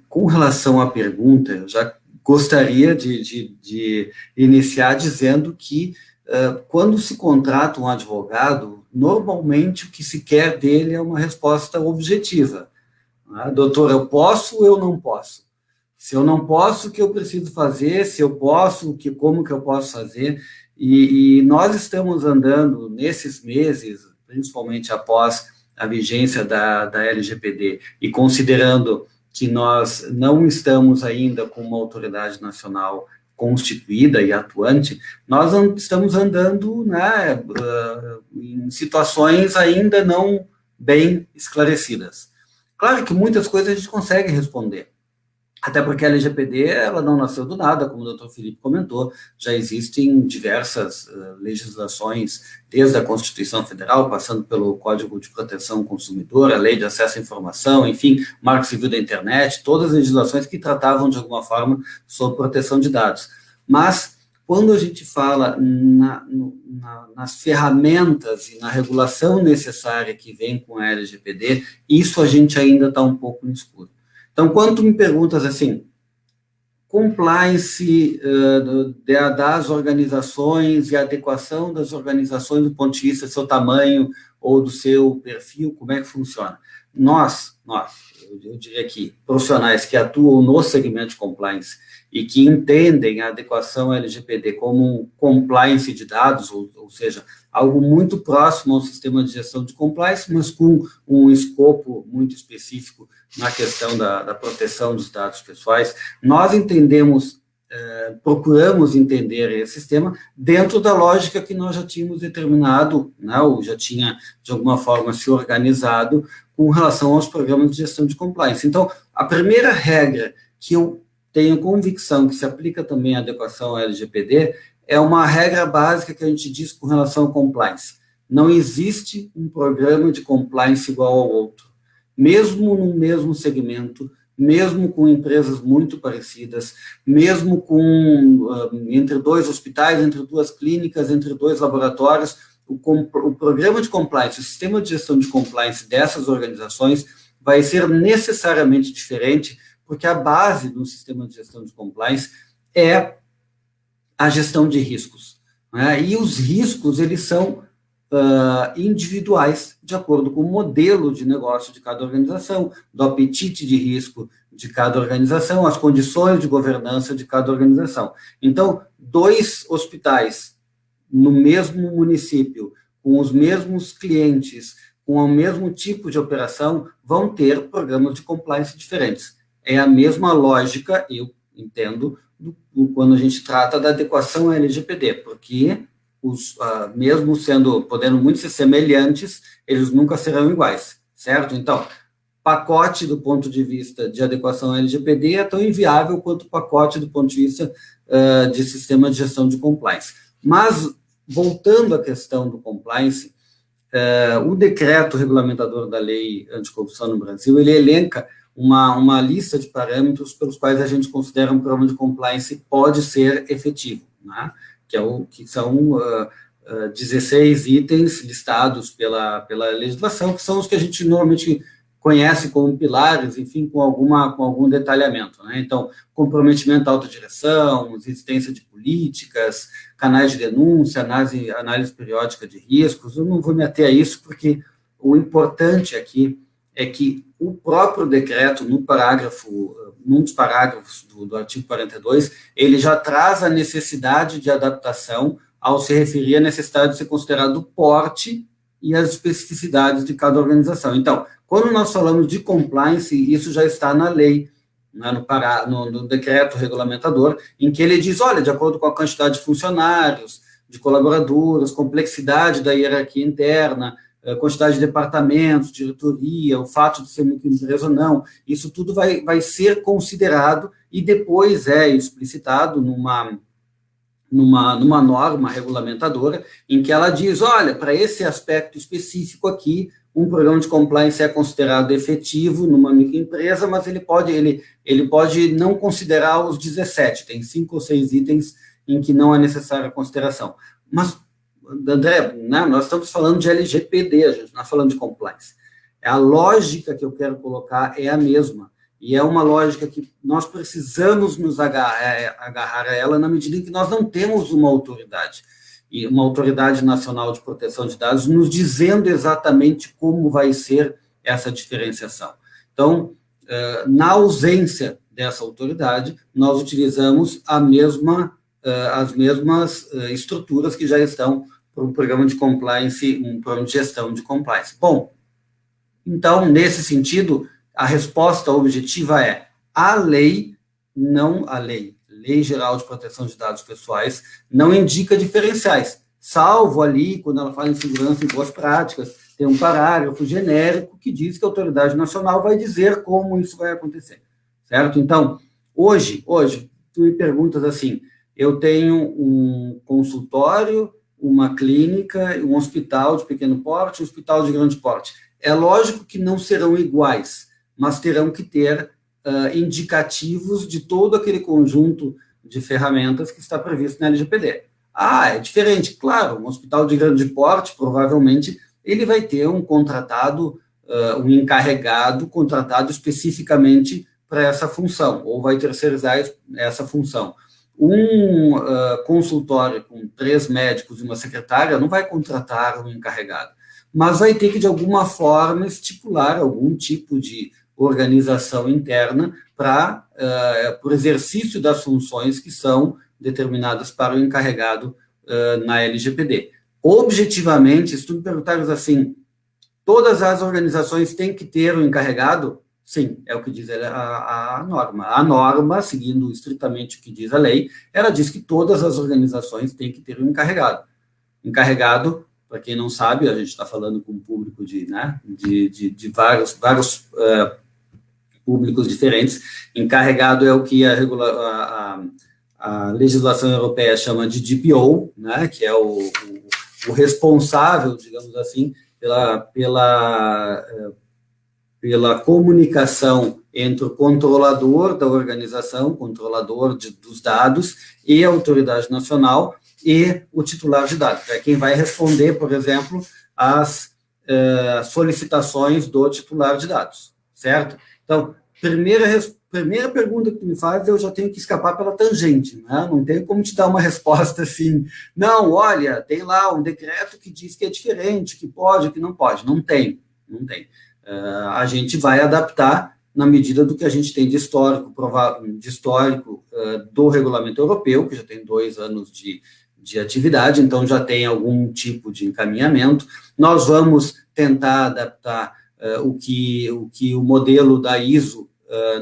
Com relação à pergunta, eu já gostaria de iniciar dizendo que, quando se contrata um advogado, normalmente o que se quer dele é uma resposta objetiva. Doutor, eu posso ou eu não posso? Se eu não posso, o que eu preciso fazer? Se eu posso, como que eu posso fazer? E nós estamos andando nesses meses, principalmente após a vigência da LGPD, e considerando que nós não estamos ainda com uma autoridade nacional constituída e atuante, nós estamos andando, né, em situações ainda não bem esclarecidas. Claro que muitas coisas a gente consegue responder, até porque a LGPD, ela não nasceu do nada, como o Dr. Felipe comentou, já existem diversas legislações, desde a Constituição Federal, passando pelo Código de Proteção ao Consumidor, a Lei de Acesso à Informação, enfim, Marco Civil da Internet, todas as legislações que tratavam, de alguma forma, sobre proteção de dados. Mas, quando a gente fala nas ferramentas e na regulação necessária que vem com a LGPD, isso a gente ainda está um pouco no escuro. Então, quando tu me perguntas assim, compliance das organizações e adequação das organizações do ponto de vista do seu tamanho ou do seu perfil, como é que funciona? Nós, eu diria aqui, profissionais que atuam no segmento de compliance e que entendem a adequação LGPD como um compliance de dados, ou seja, algo muito próximo ao sistema de gestão de compliance, mas com um escopo muito específico na questão da proteção dos dados pessoais, nós entendemos, procuramos entender esse sistema dentro da lógica que nós já tínhamos determinado, né, ou já tinha, de alguma forma, se organizado com relação aos programas de gestão de compliance. Então, a primeira regra que eu tenho convicção que se aplica também à adequação ao LGPD é uma regra básica que a gente diz com relação ao compliance. Não existe um programa de compliance igual ao outro. Mesmo no mesmo segmento, mesmo com empresas muito parecidas, mesmo entre dois hospitais, entre duas clínicas, entre dois laboratórios, o programa de compliance, o sistema de gestão de compliance dessas organizações vai ser necessariamente diferente, porque a base do sistema de gestão de compliance é a gestão de riscos, né? E os riscos, eles são individuais, de acordo com o modelo de negócio de cada organização, do apetite de risco de cada organização, as condições de governança de cada organização. Então, 2 hospitais no mesmo município, com os mesmos clientes, com o mesmo tipo de operação, vão ter programas de compliance diferentes. É a mesma lógica, eu entendo, quando a gente trata da adequação à LGPD, porque mesmo podendo muito ser semelhantes, eles nunca serão iguais, certo? Então, pacote do ponto de vista de adequação à LGPD é tão inviável quanto o pacote do ponto de vista de sistema de gestão de compliance. Mas, voltando à questão do compliance, o decreto regulamentador da lei anticorrupção no Brasil, ele elenca uma lista de parâmetros pelos quais a gente considera um programa de compliance pode ser efetivo, né? Que são 16 itens listados pela legislação, que são os que a gente normalmente conhece como pilares, enfim, com algum detalhamento, né? Então, comprometimento à autodireção, existência de políticas, canais de denúncia, análise periódica de riscos. Eu não vou me ater a isso, porque o importante aqui é que o próprio decreto, num dos parágrafos do artigo 42, ele já traz a necessidade de adaptação ao se referir à necessidade de ser considerado o porte e as especificidades de cada organização. Então, quando nós falamos de compliance, isso já está na lei, né, no decreto regulamentador, em que ele diz, olha, de acordo com a quantidade de funcionários, de colaboradores, complexidade da hierarquia interna, quantidade de departamentos, diretoria, o fato de ser microempresa ou não, isso tudo vai ser considerado e depois é explicitado numa norma regulamentadora, em que ela diz, olha, para esse aspecto específico aqui, um programa de compliance é considerado efetivo numa microempresa, mas ele pode não considerar os 17, tem 5 ou 6 itens em que não é necessária a consideração. Mas, André, né, nós estamos falando de LGPD, a gente não está falando de compliance. A lógica que eu quero colocar é a mesma, e é uma lógica que nós precisamos nos agarrar a ela na medida em que nós não temos uma autoridade, e uma autoridade nacional de proteção de dados nos dizendo exatamente como vai ser essa diferenciação. Então, na ausência dessa autoridade, nós utilizamos as mesmas estruturas que já estão para um programa de compliance, um programa de gestão de compliance. Bom, então, nesse sentido, a resposta objetiva é a lei, não a lei. Lei Geral de Proteção de Dados Pessoais, não indica diferenciais, salvo ali, quando ela fala em segurança e boas práticas, tem um parágrafo genérico que diz que a autoridade nacional vai dizer como isso vai acontecer, certo? Então, hoje, tu me perguntas assim, eu tenho um consultório, uma clínica, um hospital de pequeno porte, um hospital de grande porte. É lógico que não serão iguais, mas terão que ter indicativos de todo aquele conjunto de ferramentas que está previsto na LGPD. É diferente, claro, um hospital de grande porte, provavelmente, ele vai ter um contratado, um encarregado contratado especificamente para essa função, ou vai terceirizar essa função. Um consultório com 3 médicos e uma secretária não vai contratar um encarregado, mas vai ter que, de alguma forma, estipular algum tipo de organização interna para o exercício das funções que são determinadas para o encarregado na LGPD. Objetivamente, se tu me perguntares assim, todas as organizações têm que ter um encarregado? Sim, é o que diz a norma. A norma, seguindo estritamente o que diz a lei, ela diz que todas as organizações têm que ter um encarregado. Encarregado, para quem não sabe, a gente está falando com um público de vários públicos diferentes. Encarregado é o que a legislação europeia chama de DPO, né, que é o responsável, digamos assim, pela comunicação entre o controlador da organização, controlador dos dados, e a autoridade nacional, e o titular de dados. É quem vai responder, por exemplo, às solicitações do titular de dados, certo? Então, primeira pergunta que tu me faz, eu já tenho que escapar pela tangente, né? Não tem como te dar uma resposta assim, não, olha, tem lá um decreto que diz que é diferente, que pode, que não pode. Não tem. A gente vai adaptar na medida do que a gente tem de histórico, do regulamento europeu, que já tem 2 anos de atividade, então já tem algum tipo de encaminhamento. Nós vamos tentar adaptar o que o modelo da ISO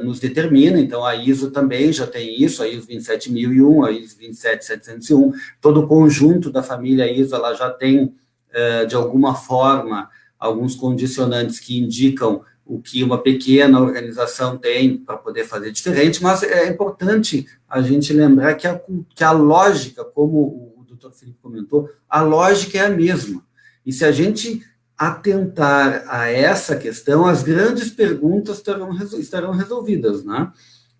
nos determina, então a ISO também já tem isso, a ISO 27001, a ISO 27701, todo o conjunto da família ISO, ela já tem, de alguma forma, alguns condicionantes que indicam o que uma pequena organização tem para poder fazer diferente, mas é importante a gente lembrar que a lógica, como o Dr. Felipe comentou, a lógica é a mesma. E se a gente atentar a essa questão, as grandes perguntas estarão resolvidas, né?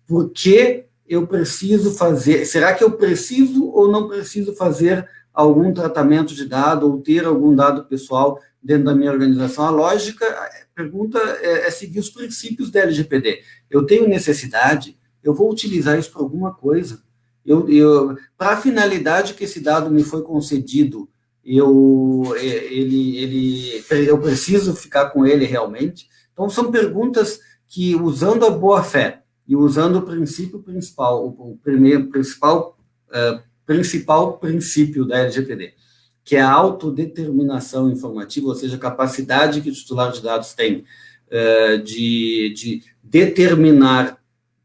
Por que eu preciso fazer? Será que eu preciso ou não preciso fazer algum tratamento de dado ou ter algum dado pessoal dentro da minha organização? A pergunta é seguir os princípios da LGPD. Eu tenho necessidade, eu vou utilizar isso para alguma coisa. Para a finalidade que esse dado me foi concedido, eu preciso ficar com ele realmente? Então, são perguntas que, usando a boa-fé e usando o princípio principal, o principal princípio da LGPD, que é a autodeterminação informativa, ou seja, a capacidade que o titular de dados tem de determinar,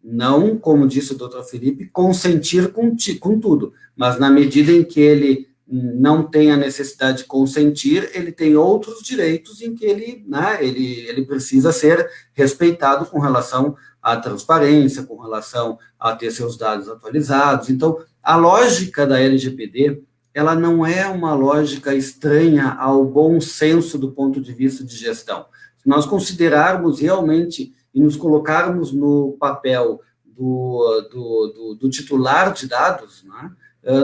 não, como disse o Dr. Felipe, consentir com tudo, mas na medida em que ele não tem a necessidade de consentir, ele tem outros direitos em que ele precisa ser respeitado com relação à transparência, com relação a ter seus dados atualizados. Então, A lógica da LGPD, ela não é uma lógica estranha ao bom senso do ponto de vista de gestão. Se nós considerarmos realmente e nos colocarmos no papel do titular de dados, né,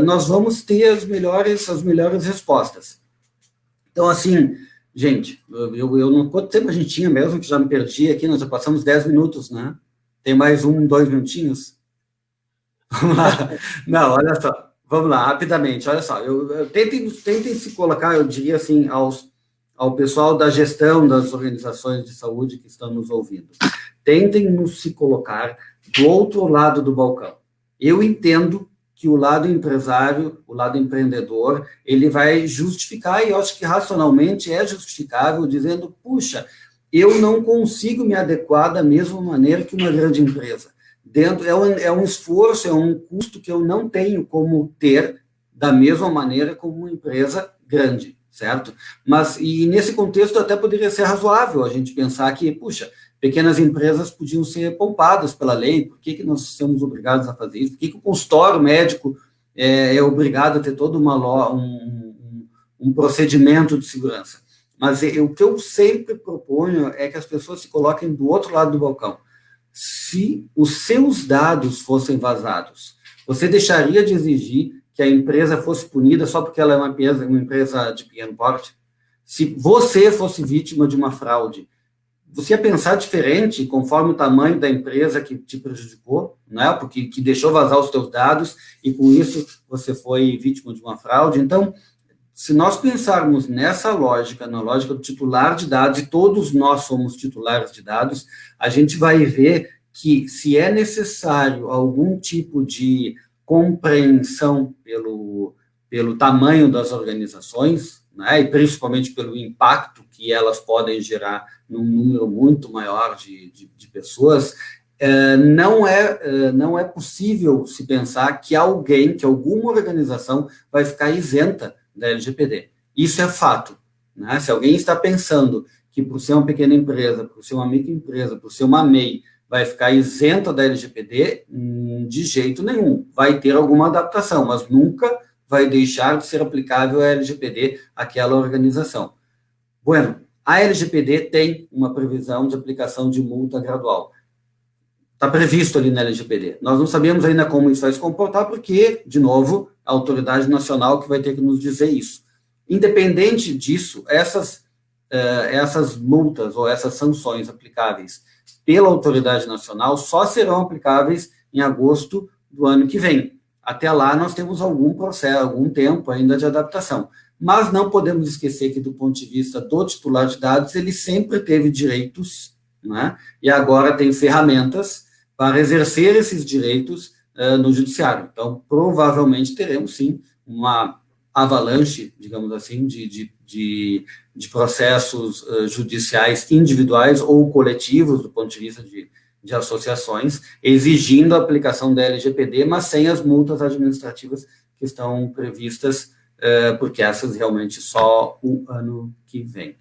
nós vamos ter as melhores respostas. Então, assim, gente, eu não, quanto tempo a gente tinha mesmo, que já me perdi aqui, nós já passamos 10 minutos, né? Tem mais 2 minutinhos? Vamos lá. Não, olha só, vamos lá, rapidamente, olha só, tentem se colocar, eu diria assim, ao pessoal da gestão das organizações de saúde que estão nos ouvindo. Tentem nos se colocar do outro lado do balcão. Eu entendo que o lado empresário, o lado empreendedor, ele vai justificar, e eu acho que racionalmente é justificável, dizendo, puxa, eu não consigo me adequar da mesma maneira que uma grande empresa. É um esforço, é um custo que eu não tenho como ter da mesma maneira como uma empresa grande, certo? Mas, e nesse contexto até poderia ser razoável a gente pensar que, puxa, pequenas empresas podiam ser poupadas pela lei, por que nós somos obrigados a fazer isso? Por que o consultório médico é obrigado a ter todo um procedimento de segurança? Mas o que eu sempre proponho é que as pessoas se coloquem do outro lado do balcão. Se os seus dados fossem vazados, você deixaria de exigir que a empresa fosse punida só porque ela é uma empresa de pequeno porte? Se você fosse vítima de uma fraude, você ia pensar diferente conforme o tamanho da empresa que te prejudicou, né? Porque que deixou vazar os teus dados e com isso você foi vítima de uma fraude. Então, se nós pensarmos nessa lógica, na lógica do titular de dados, e todos nós somos titulares de dados, a gente vai ver que se é necessário algum tipo de compreensão pelo tamanho das organizações, né, e principalmente pelo impacto que elas podem gerar num número muito maior de pessoas, não é possível se pensar que alguma organização vai ficar isenta da LGPD. Isso é fato, né? Se alguém está pensando que por ser uma pequena empresa, por ser uma microempresa, por ser uma MEI, vai ficar isenta da LGPD, de jeito nenhum. Vai ter alguma adaptação, mas nunca vai deixar de ser aplicável a LGPD àquela organização. Bueno, a LGPD tem uma previsão de aplicação de multa gradual. Está previsto ali na LGPD. Nós não sabemos ainda como isso vai se comportar, porque, de novo, a autoridade nacional que vai ter que nos dizer isso. Independente disso, essas multas ou essas sanções aplicáveis pela autoridade nacional só serão aplicáveis em agosto do ano que vem. Até lá, nós temos algum processo, algum tempo ainda de adaptação. Mas não podemos esquecer que, do ponto de vista do titular de dados, ele sempre teve direitos, né? E agora tem ferramentas para exercer esses direitos no judiciário. Então, provavelmente teremos, sim, uma avalanche, digamos assim, de processos judiciais individuais ou coletivos, do ponto de vista de associações, exigindo a aplicação da LGPD, mas sem as multas administrativas que estão previstas, porque essas realmente só o ano que vem.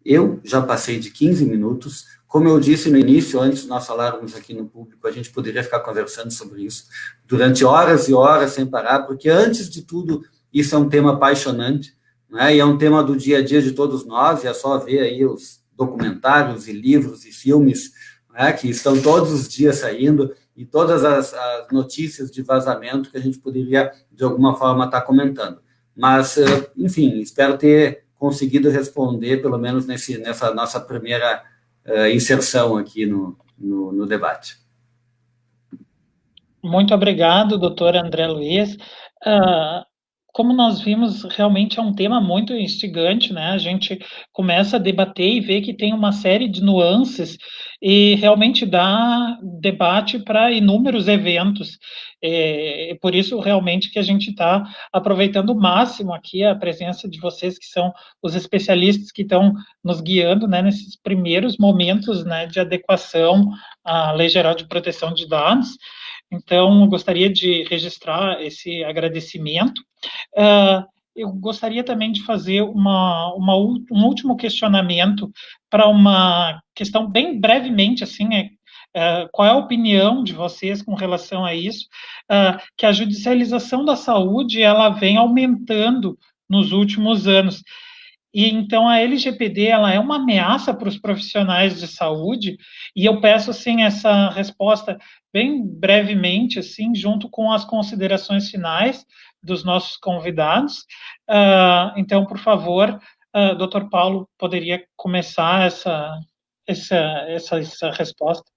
Eu já passei de 15 minutos, como eu disse no início, antes de nós falarmos aqui no público, a gente poderia ficar conversando sobre isso durante horas e horas sem parar, porque antes de tudo, isso é um tema apaixonante, né? E é um tema do dia a dia de todos nós, e é só ver aí os documentários e livros e filmes, né, que estão todos os dias saindo, e todas as notícias de vazamento que a gente poderia, de alguma forma, estar comentando. Mas, enfim, espero ter conseguido responder, pelo menos nessa nossa primeira inserção aqui no debate. Muito obrigado, doutor André Luiz. Como nós vimos, realmente é um tema muito instigante, né? A gente começa a debater e vê que tem uma série de nuances e realmente dá debate para inúmeros eventos. É por isso, realmente, que a gente está aproveitando o máximo aqui a presença de vocês, que são os especialistas que estão nos guiando, né, nesses primeiros momentos, né, de adequação à Lei Geral de Proteção de Dados. Então, eu gostaria de registrar esse agradecimento. Eu gostaria também de fazer um último questionamento para uma questão bem brevemente, assim, Qual é a opinião de vocês com relação a isso? Que a judicialização da saúde ela vem aumentando nos últimos anos. E então a LGPD ela é uma ameaça para os profissionais de saúde, e eu peço assim essa resposta bem brevemente, assim, junto com as considerações finais dos nossos convidados. Então, por favor, Dr. Paulo, poderia começar essa resposta?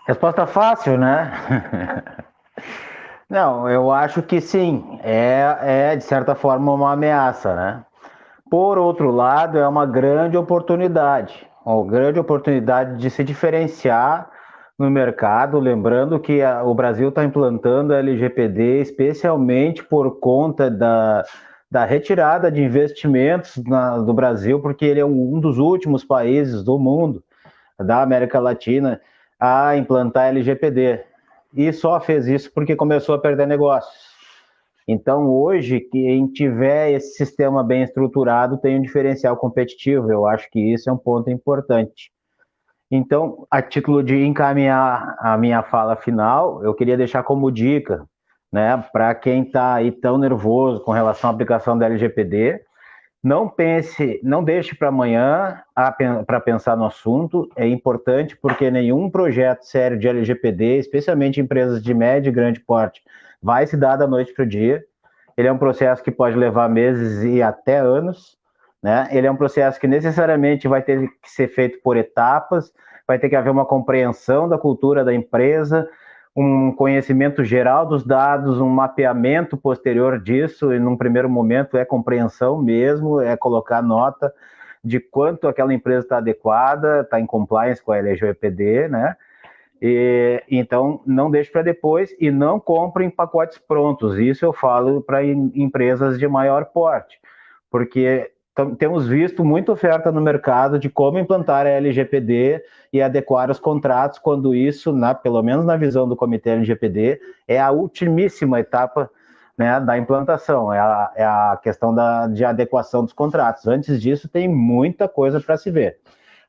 Resposta fácil, né? Não, eu acho que sim, é de certa forma uma ameaça, né? Por outro lado, é uma grande oportunidade de se diferenciar no mercado, lembrando que o Brasil está implantando a LGPD especialmente por conta da retirada de investimentos do Brasil, porque ele é um dos últimos países do mundo, da América Latina, a implantar a LGPD. E só fez isso porque começou a perder negócios. Então, hoje, quem tiver esse sistema bem estruturado tem um diferencial competitivo. Eu acho que isso é um ponto importante. Então, a título de encaminhar a minha fala final, eu queria deixar como dica, né, para quem está aí tão nervoso com relação à aplicação da LGPD, não deixe para amanhã para pensar no assunto. É importante porque nenhum projeto sério de LGPD, especialmente empresas de médio e grande porte, vai se dar da noite para o dia. Ele é um processo que pode levar meses e até anos, né? Ele é um processo que necessariamente vai ter que ser feito por etapas, vai ter que haver uma compreensão da cultura da empresa, um conhecimento geral dos dados, um mapeamento posterior disso, e num primeiro momento é compreensão mesmo, é colocar nota de quanto aquela empresa está adequada, está em compliance com a LGPD, né? E, então, não deixe para depois e não compre em pacotes prontos. Isso eu falo para empresas de maior porte, porque temos visto muita oferta no mercado de como implantar a LGPD e adequar os contratos, quando isso, pelo menos na visão do Comitê LGPD, é a ultimíssima etapa, né, da implantação, é a questão de adequação dos contratos. Antes disso, tem muita coisa para se ver.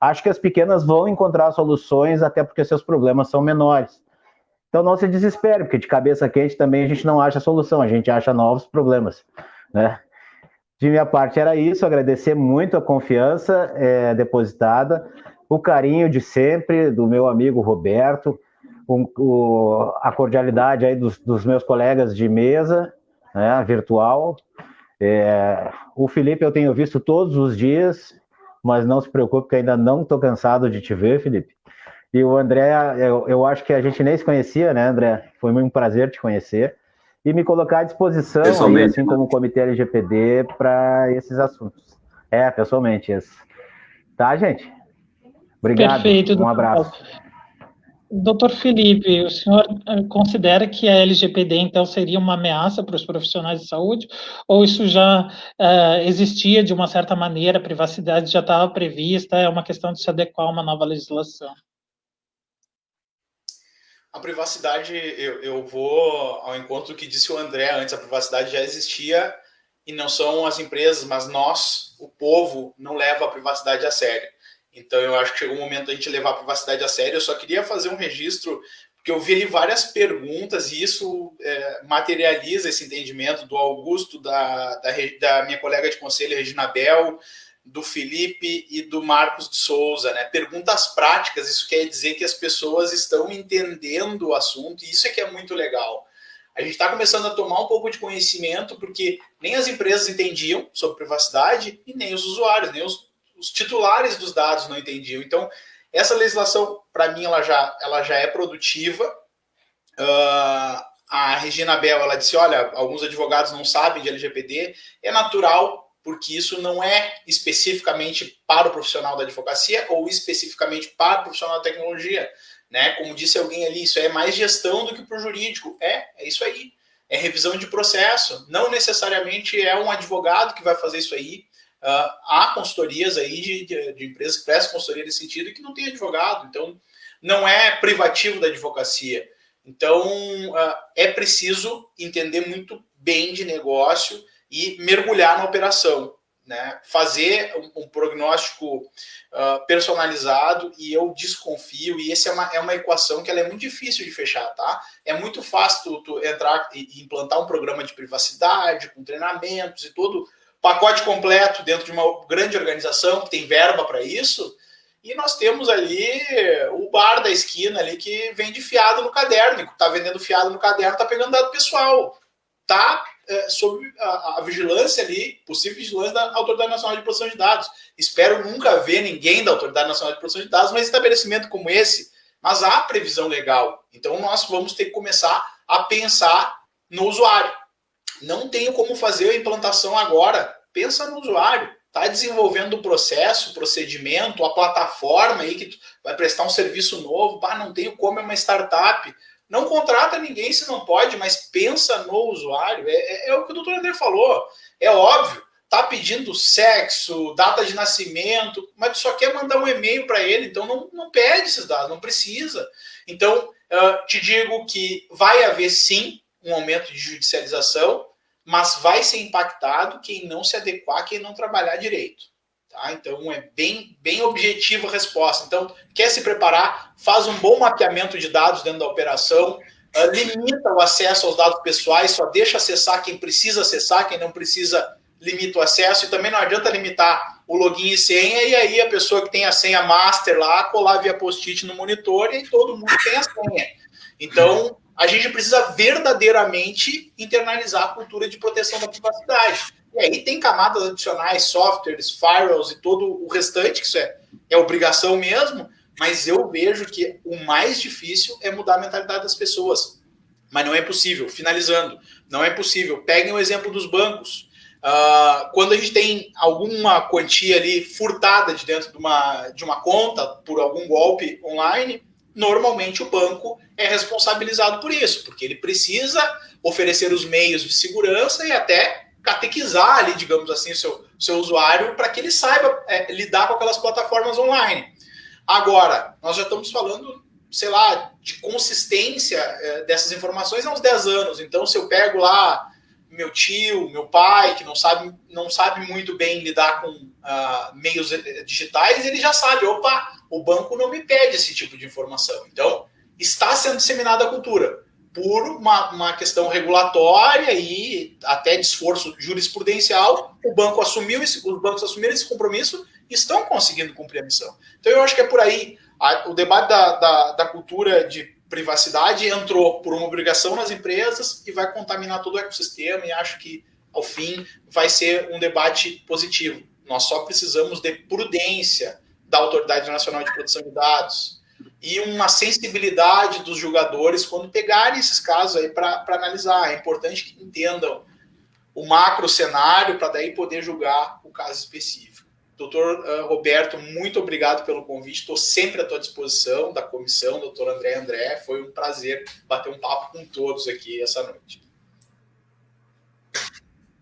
Acho que as pequenas vão encontrar soluções, até porque seus problemas são menores. Então não se desespere, porque de cabeça quente também a gente não acha solução, a gente acha novos problemas, né? De minha parte era isso, agradecer muito a confiança depositada, o carinho de sempre do meu amigo Roberto, a cordialidade aí dos meus colegas de mesa, né, virtual. O Felipe eu tenho visto todos os dias, mas não se preocupe que ainda não estou cansado de te ver, Felipe. E o André, eu acho que a gente nem se conhecia, né, André? Foi muito um prazer te conhecer e me colocar à disposição, aí, assim como o Comitê LGPD, para esses assuntos. Pessoalmente, isso. Tá, gente? Obrigado. Perfeito, um abraço. Doutor Felipe, o senhor considera que a LGPD, então, seria uma ameaça para os profissionais de saúde? Ou isso já existia de uma certa maneira, a privacidade já estava prevista, é uma questão de se adequar a uma nova legislação? A privacidade, eu vou ao encontro do que disse o André antes, a privacidade já existia e não são as empresas, mas nós, o povo, não leva a privacidade a sério. Então eu acho que chegou o momento da gente levar a privacidade a sério. Eu só queria fazer um registro, porque eu vi ali várias perguntas e isso materializa esse entendimento do Augusto, da minha colega de conselho, Regina Bel, do Felipe e do Marcos de Souza, né? Perguntas práticas, isso quer dizer que as pessoas estão entendendo o assunto, e isso é que é muito legal. A gente está começando a tomar um pouco de conhecimento, porque nem as empresas entendiam sobre privacidade e nem os usuários, nem os titulares dos dados não entendiam. Então, essa legislação, para mim, ela já é produtiva. A Regina Bel, ela disse, olha, alguns advogados não sabem de LGPD, é natural, porque isso não é especificamente para o profissional da advocacia ou especificamente para o profissional da tecnologia, né? Como disse alguém ali, isso é mais gestão do que para o jurídico. É isso aí. É revisão de processo. Não necessariamente é um advogado que vai fazer isso aí. Há consultorias aí de empresas que prestam consultoria nesse sentido e que não tem advogado. Então, não é privativo da advocacia. Então, é preciso entender muito bem de negócio e mergulhar na operação. né, fazer um prognóstico personalizado, e eu desconfio, e essa é uma equação que ela é muito difícil de fechar, tá? É muito fácil tu entrar e implantar um programa de privacidade, com treinamentos e todo pacote completo dentro de uma grande organização que tem verba para isso, e nós temos ali o bar da esquina ali que vende fiado no caderno, está vendendo fiado no caderno, está pegando dado pessoal, está sob a vigilância ali, possível vigilância da Autoridade Nacional de Proteção de Dados. Espero nunca ver ninguém da Autoridade Nacional de Proteção de Dados, mas estabelecimento como esse, mas há previsão legal. Então nós vamos ter que começar a pensar no usuário. Não tenho como fazer a implantação agora. Pensa no usuário. Está desenvolvendo o processo, o procedimento, a plataforma aí que tu vai prestar um serviço novo. Não tenho como, é uma startup. Não contrata ninguém se não pode, mas pensa no usuário. É o que o doutor André falou. É óbvio. Está pedindo sexo, data de nascimento, mas tu só quer mandar um e-mail para ele, então não pede esses dados, não precisa. Então, te digo que vai haver sim um aumento de judicialização, mas vai ser impactado quem não se adequar, quem não trabalhar direito. Tá? Então, é bem objetiva a resposta. Então, quer se preparar, faz um bom mapeamento de dados dentro da operação, limita o acesso aos dados pessoais, só deixa acessar quem precisa acessar, quem não precisa limita o acesso, e também não adianta limitar o login e senha, e aí a pessoa que tem a senha master lá, colar via post-it no monitor, e todo mundo tem a senha. Então, a gente precisa verdadeiramente internalizar a cultura de proteção da privacidade. E aí tem camadas adicionais, softwares, firewalls e todo o restante, que isso é obrigação mesmo, mas eu vejo que o mais difícil é mudar a mentalidade das pessoas. Mas não é possível. Finalizando, não é possível. Peguem o exemplo dos bancos. Quando a gente tem alguma quantia ali furtada de dentro de uma conta por algum golpe online, normalmente o banco é responsabilizado por isso, porque ele precisa oferecer os meios de segurança e até catequizar ali, digamos assim, o seu usuário para que ele saiba lidar com aquelas plataformas online. Agora, nós já estamos falando, sei lá, de consistência dessas informações há uns 10 anos. Então, se eu pego lá meu tio, meu pai, que não sabe muito bem lidar com meios digitais, ele já sabe, opa, o banco não me pede esse tipo de informação. Então, está sendo disseminada a cultura por uma questão regulatória e até de esforço jurisprudencial. Os bancos assumiram esse compromisso e estão conseguindo cumprir a missão. Então, eu acho que é por aí. O debate da cultura de privacidade entrou por uma obrigação nas empresas e vai contaminar todo o ecossistema, e acho que, ao fim, vai ser um debate positivo. Nós só precisamos de prudência da Autoridade Nacional de Proteção de Dados e uma sensibilidade dos julgadores quando pegarem esses casos aí para analisar. É importante que entendam o macro cenário para daí poder julgar o caso específico. Doutor Roberto, muito obrigado pelo convite. Estou sempre à tua disposição, da comissão, doutor André. Foi um prazer bater um papo com todos aqui essa noite.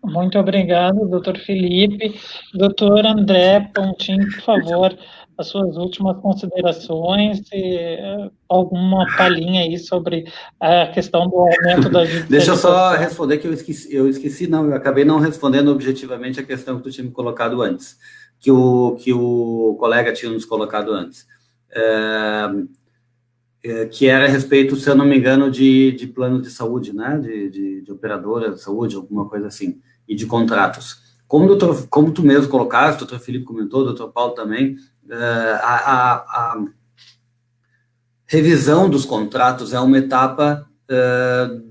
Muito obrigado, doutor Felipe. Doutor André Pontinho, por favor, as suas últimas considerações e alguma palhinha aí sobre a questão do aumento da judicialização. Deixa eu só responder que eu acabei não respondendo objetivamente a questão que tu tinha me colocado antes, que o colega tinha nos colocado antes, que era a respeito, se eu não me engano, de plano de saúde, né, de operadora de saúde, alguma coisa assim, e de contratos. Como tu mesmo colocaste, o doutor Felipe comentou, o doutor Paulo também, a revisão dos contratos é uma etapa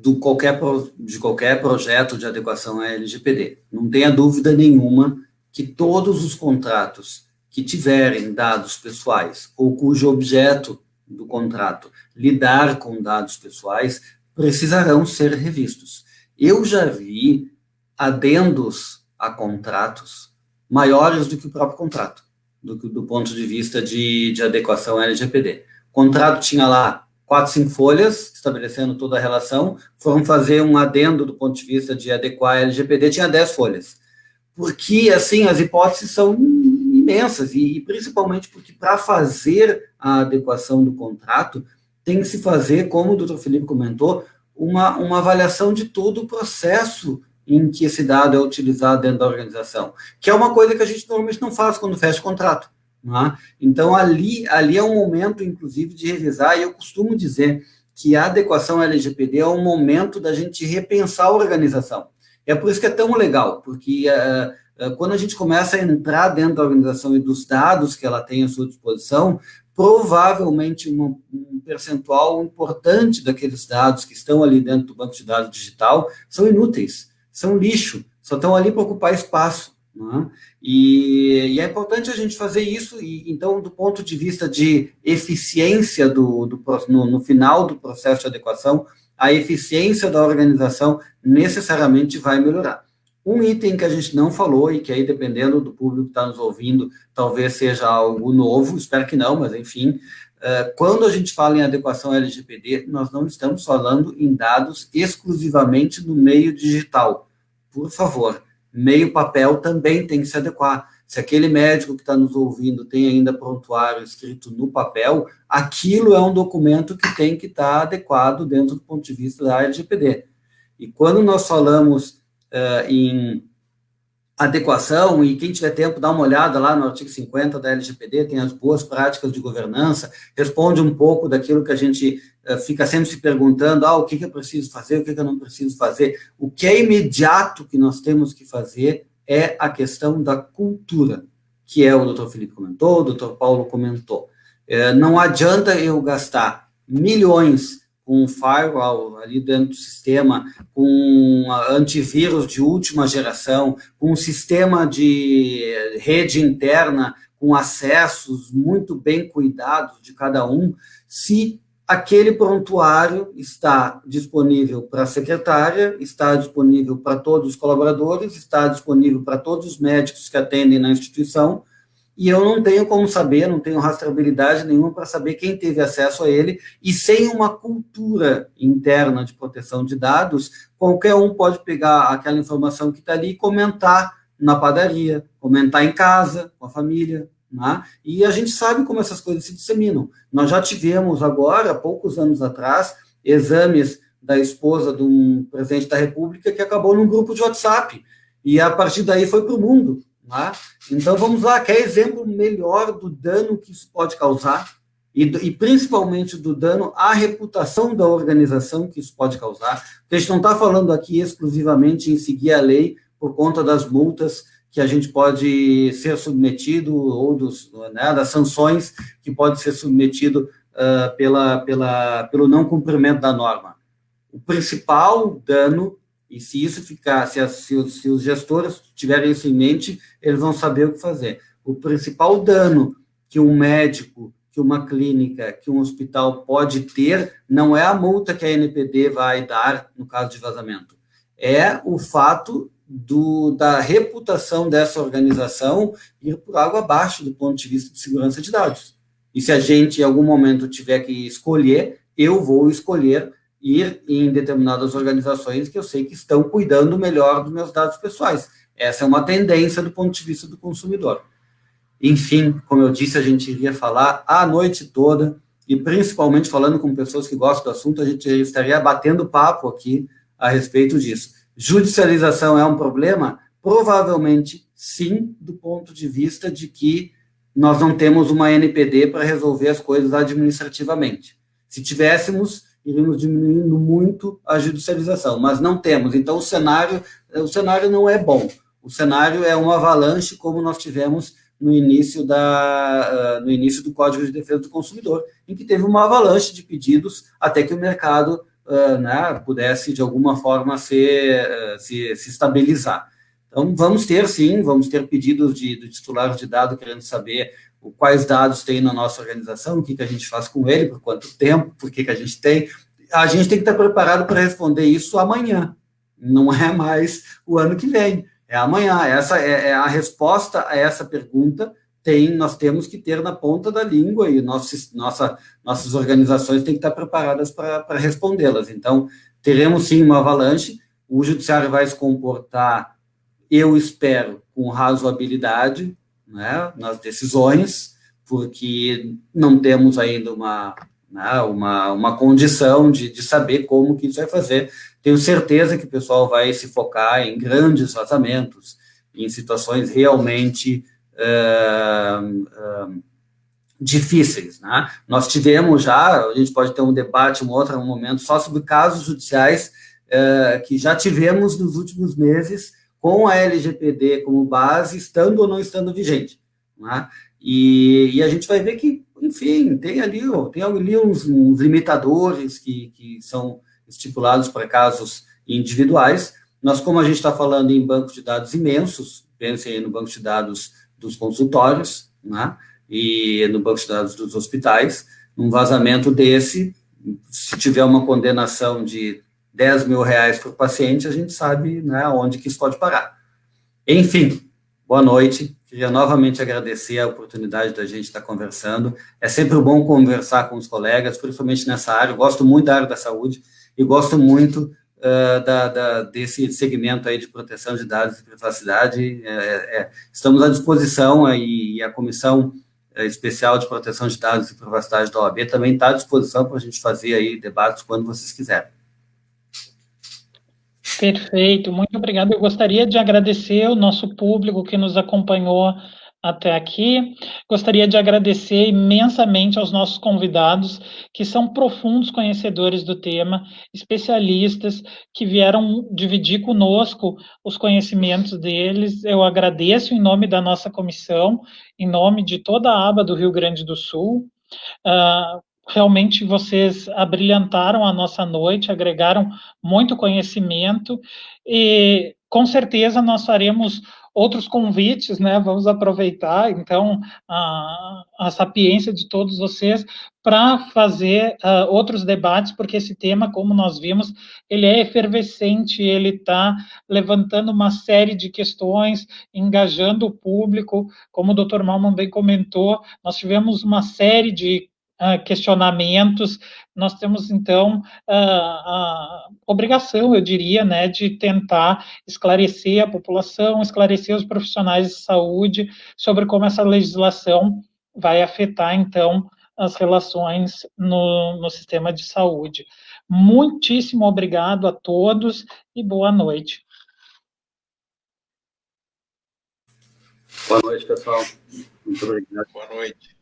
de qualquer projeto de adequação à LGPD. Não tenha dúvida nenhuma que todos os contratos que tiverem dados pessoais ou cujo objeto do contrato lidar com dados pessoais precisarão ser revistos. Eu já vi adendos a contratos maiores do que o próprio contrato, do ponto de vista de adequação à LGPD. O contrato tinha lá 4, 5 folhas, estabelecendo toda a relação, foram fazer um adendo do ponto de vista de adequar a LGPD, tinha 10 folhas. Porque, assim, as hipóteses são imensas, e principalmente porque para fazer a adequação do contrato, tem que se fazer, como o doutor Felipe comentou, uma avaliação de todo o processo em que esse dado é utilizado dentro da organização, que é uma coisa que a gente normalmente não faz quando fecha contrato. Não é? Então, ali é um momento, inclusive, de revisar, e eu costumo dizer que a adequação LGPD é um momento da gente repensar a organização. É por isso que é tão legal, porque quando a gente começa a entrar dentro da organização e dos dados que ela tem à sua disposição, provavelmente um percentual importante daqueles dados que estão ali dentro do banco de dados digital são inúteis, são lixo, só estão ali para ocupar espaço. Né? E é importante a gente fazer isso, e então, do ponto de vista de eficiência no final do processo de adequação, a eficiência da organização necessariamente vai melhorar. Um item que a gente não falou, e que aí, dependendo do público que está nos ouvindo, talvez seja algo novo, espero que não, mas enfim, quando a gente fala em adequação LGPD, nós não estamos falando em dados exclusivamente no meio digital. Por favor, meio papel também tem que se adequar. Se aquele médico que está nos ouvindo tem ainda prontuário escrito no papel, aquilo é um documento que tem que estar adequado dentro do ponto de vista da LGPD. E quando nós falamos em adequação, e quem tiver tempo, dá uma olhada lá no artigo 50 da LGPD, tem as boas práticas de governança, responde um pouco daquilo que a gente fica sempre se perguntando, o que eu preciso fazer, o que eu não preciso fazer. O que é imediato que nós temos que fazer é a questão da cultura, que o doutor Felipe comentou, o doutor Paulo comentou. Não adianta eu gastar milhões com um firewall ali dentro do sistema, com antivírus de última geração, com um sistema de rede interna, com acessos muito bem cuidados de cada um, se aquele prontuário está disponível para a secretária, está disponível para todos os colaboradores, está disponível para todos os médicos que atendem na instituição, e eu não tenho como saber, não tenho rastreabilidade nenhuma para saber quem teve acesso a ele, e sem uma cultura interna de proteção de dados, qualquer um pode pegar aquela informação que está ali e comentar na padaria, comentar em casa, com a família, né? E a gente sabe como essas coisas se disseminam. Nós já tivemos agora, há poucos anos atrás, exames da esposa de um presidente da República que acabou num grupo de WhatsApp, e a partir daí foi para o mundo. Então, vamos lá, quer exemplo melhor do dano que isso pode causar e principalmente do dano à reputação da organização que isso pode causar, porque a gente não está falando aqui exclusivamente em seguir a lei por conta das multas que a gente pode ser submetido ou das sanções que pode ser submetido pelo não cumprimento da norma. O principal dano, e se isso ficar, se os gestores tiverem isso em mente, eles vão saber o que fazer. O principal dano que um médico, que uma clínica, que um hospital pode ter, não é a multa que a ANPD vai dar no caso de vazamento. É o fato da reputação dessa organização ir por água abaixo do ponto de vista de segurança de dados. E se a gente, em algum momento, tiver que escolher, eu vou escolher ir em determinadas organizações que eu sei que estão cuidando melhor dos meus dados pessoais. Essa é uma tendência do ponto de vista do consumidor. Enfim, como eu disse, a gente iria falar a noite toda, e principalmente falando com pessoas que gostam do assunto, a gente estaria batendo papo aqui a respeito disso. Judicialização é um problema? Provavelmente sim, do ponto de vista de que nós não temos uma NPD para resolver as coisas administrativamente. Se tivéssemos, iríamos diminuindo muito a judicialização, mas não temos. Então, o cenário não é bom. O cenário é uma avalanche, como nós tivemos no início do Código de Defesa do Consumidor, em que teve uma avalanche de pedidos até que o mercado pudesse, de alguma forma, se estabilizar. Então, vamos ter pedidos de titulares de dados querendo saber quais dados tem na nossa organização, o que a gente faz com ele, por quanto tempo, por que a gente tem. A gente tem que estar preparado para responder isso amanhã, não é mais o ano que vem, é amanhã. Essa é a resposta a essa pergunta, nós temos que ter na ponta da língua, e nossas organizações têm que estar preparadas para respondê-las. Então, teremos sim uma avalanche, o judiciário vai se comportar, eu espero, com razoabilidade, né, nas decisões, porque não temos ainda né, uma condição de saber como que isso vai fazer. Tenho certeza que o pessoal vai se focar em grandes vazamentos, em situações realmente difíceis, né? Nós tivemos já, a gente pode ter um debate, um outro momento, só sobre casos judiciais que já tivemos nos últimos meses, com a LGPD como base, estando ou não estando vigente, né? E a gente vai ver que, enfim, tem ali uns limitadores que são estipulados para casos individuais. Nós, como a gente está falando em bancos de dados imensos, pensem aí no banco de dados dos consultórios, né, e no banco de dados dos hospitais, um vazamento desse, se tiver uma condenação de R$10 mil por paciente, a gente sabe, né, onde que isso pode parar. Enfim, boa noite. Queria novamente agradecer a oportunidade da gente estar conversando. É sempre bom conversar com os colegas, principalmente nessa área. Eu gosto muito da área da saúde e gosto muito desse segmento aí de proteção de dados e privacidade. Estamos à disposição e a Comissão Especial de Proteção de Dados e Privacidade da OAB também está à disposição para a gente fazer aí debates quando vocês quiserem. Perfeito, muito obrigado. Eu gostaria de agradecer o nosso público que nos acompanhou até aqui. Gostaria de agradecer imensamente aos nossos convidados, que são profundos conhecedores do tema, especialistas que vieram dividir conosco os conhecimentos deles. Eu agradeço em nome da nossa comissão, em nome de toda a aba do Rio Grande do Sul. Realmente vocês abrilhantaram a nossa noite, agregaram muito conhecimento e com certeza nós faremos outros convites, né? Vamos aproveitar então a sapiência de todos vocês para fazer outros debates, porque esse tema, como nós vimos, ele é efervescente, ele está levantando uma série de questões, engajando o público, como o Dr. Malman bem comentou, nós tivemos uma série de questionamentos, nós temos, então, a obrigação, eu diria, né, de tentar esclarecer a população, esclarecer os profissionais de saúde sobre como essa legislação vai afetar, então, as relações no sistema de saúde. Muitíssimo obrigado a todos e boa noite. Boa noite, pessoal. Muito obrigado. Boa noite.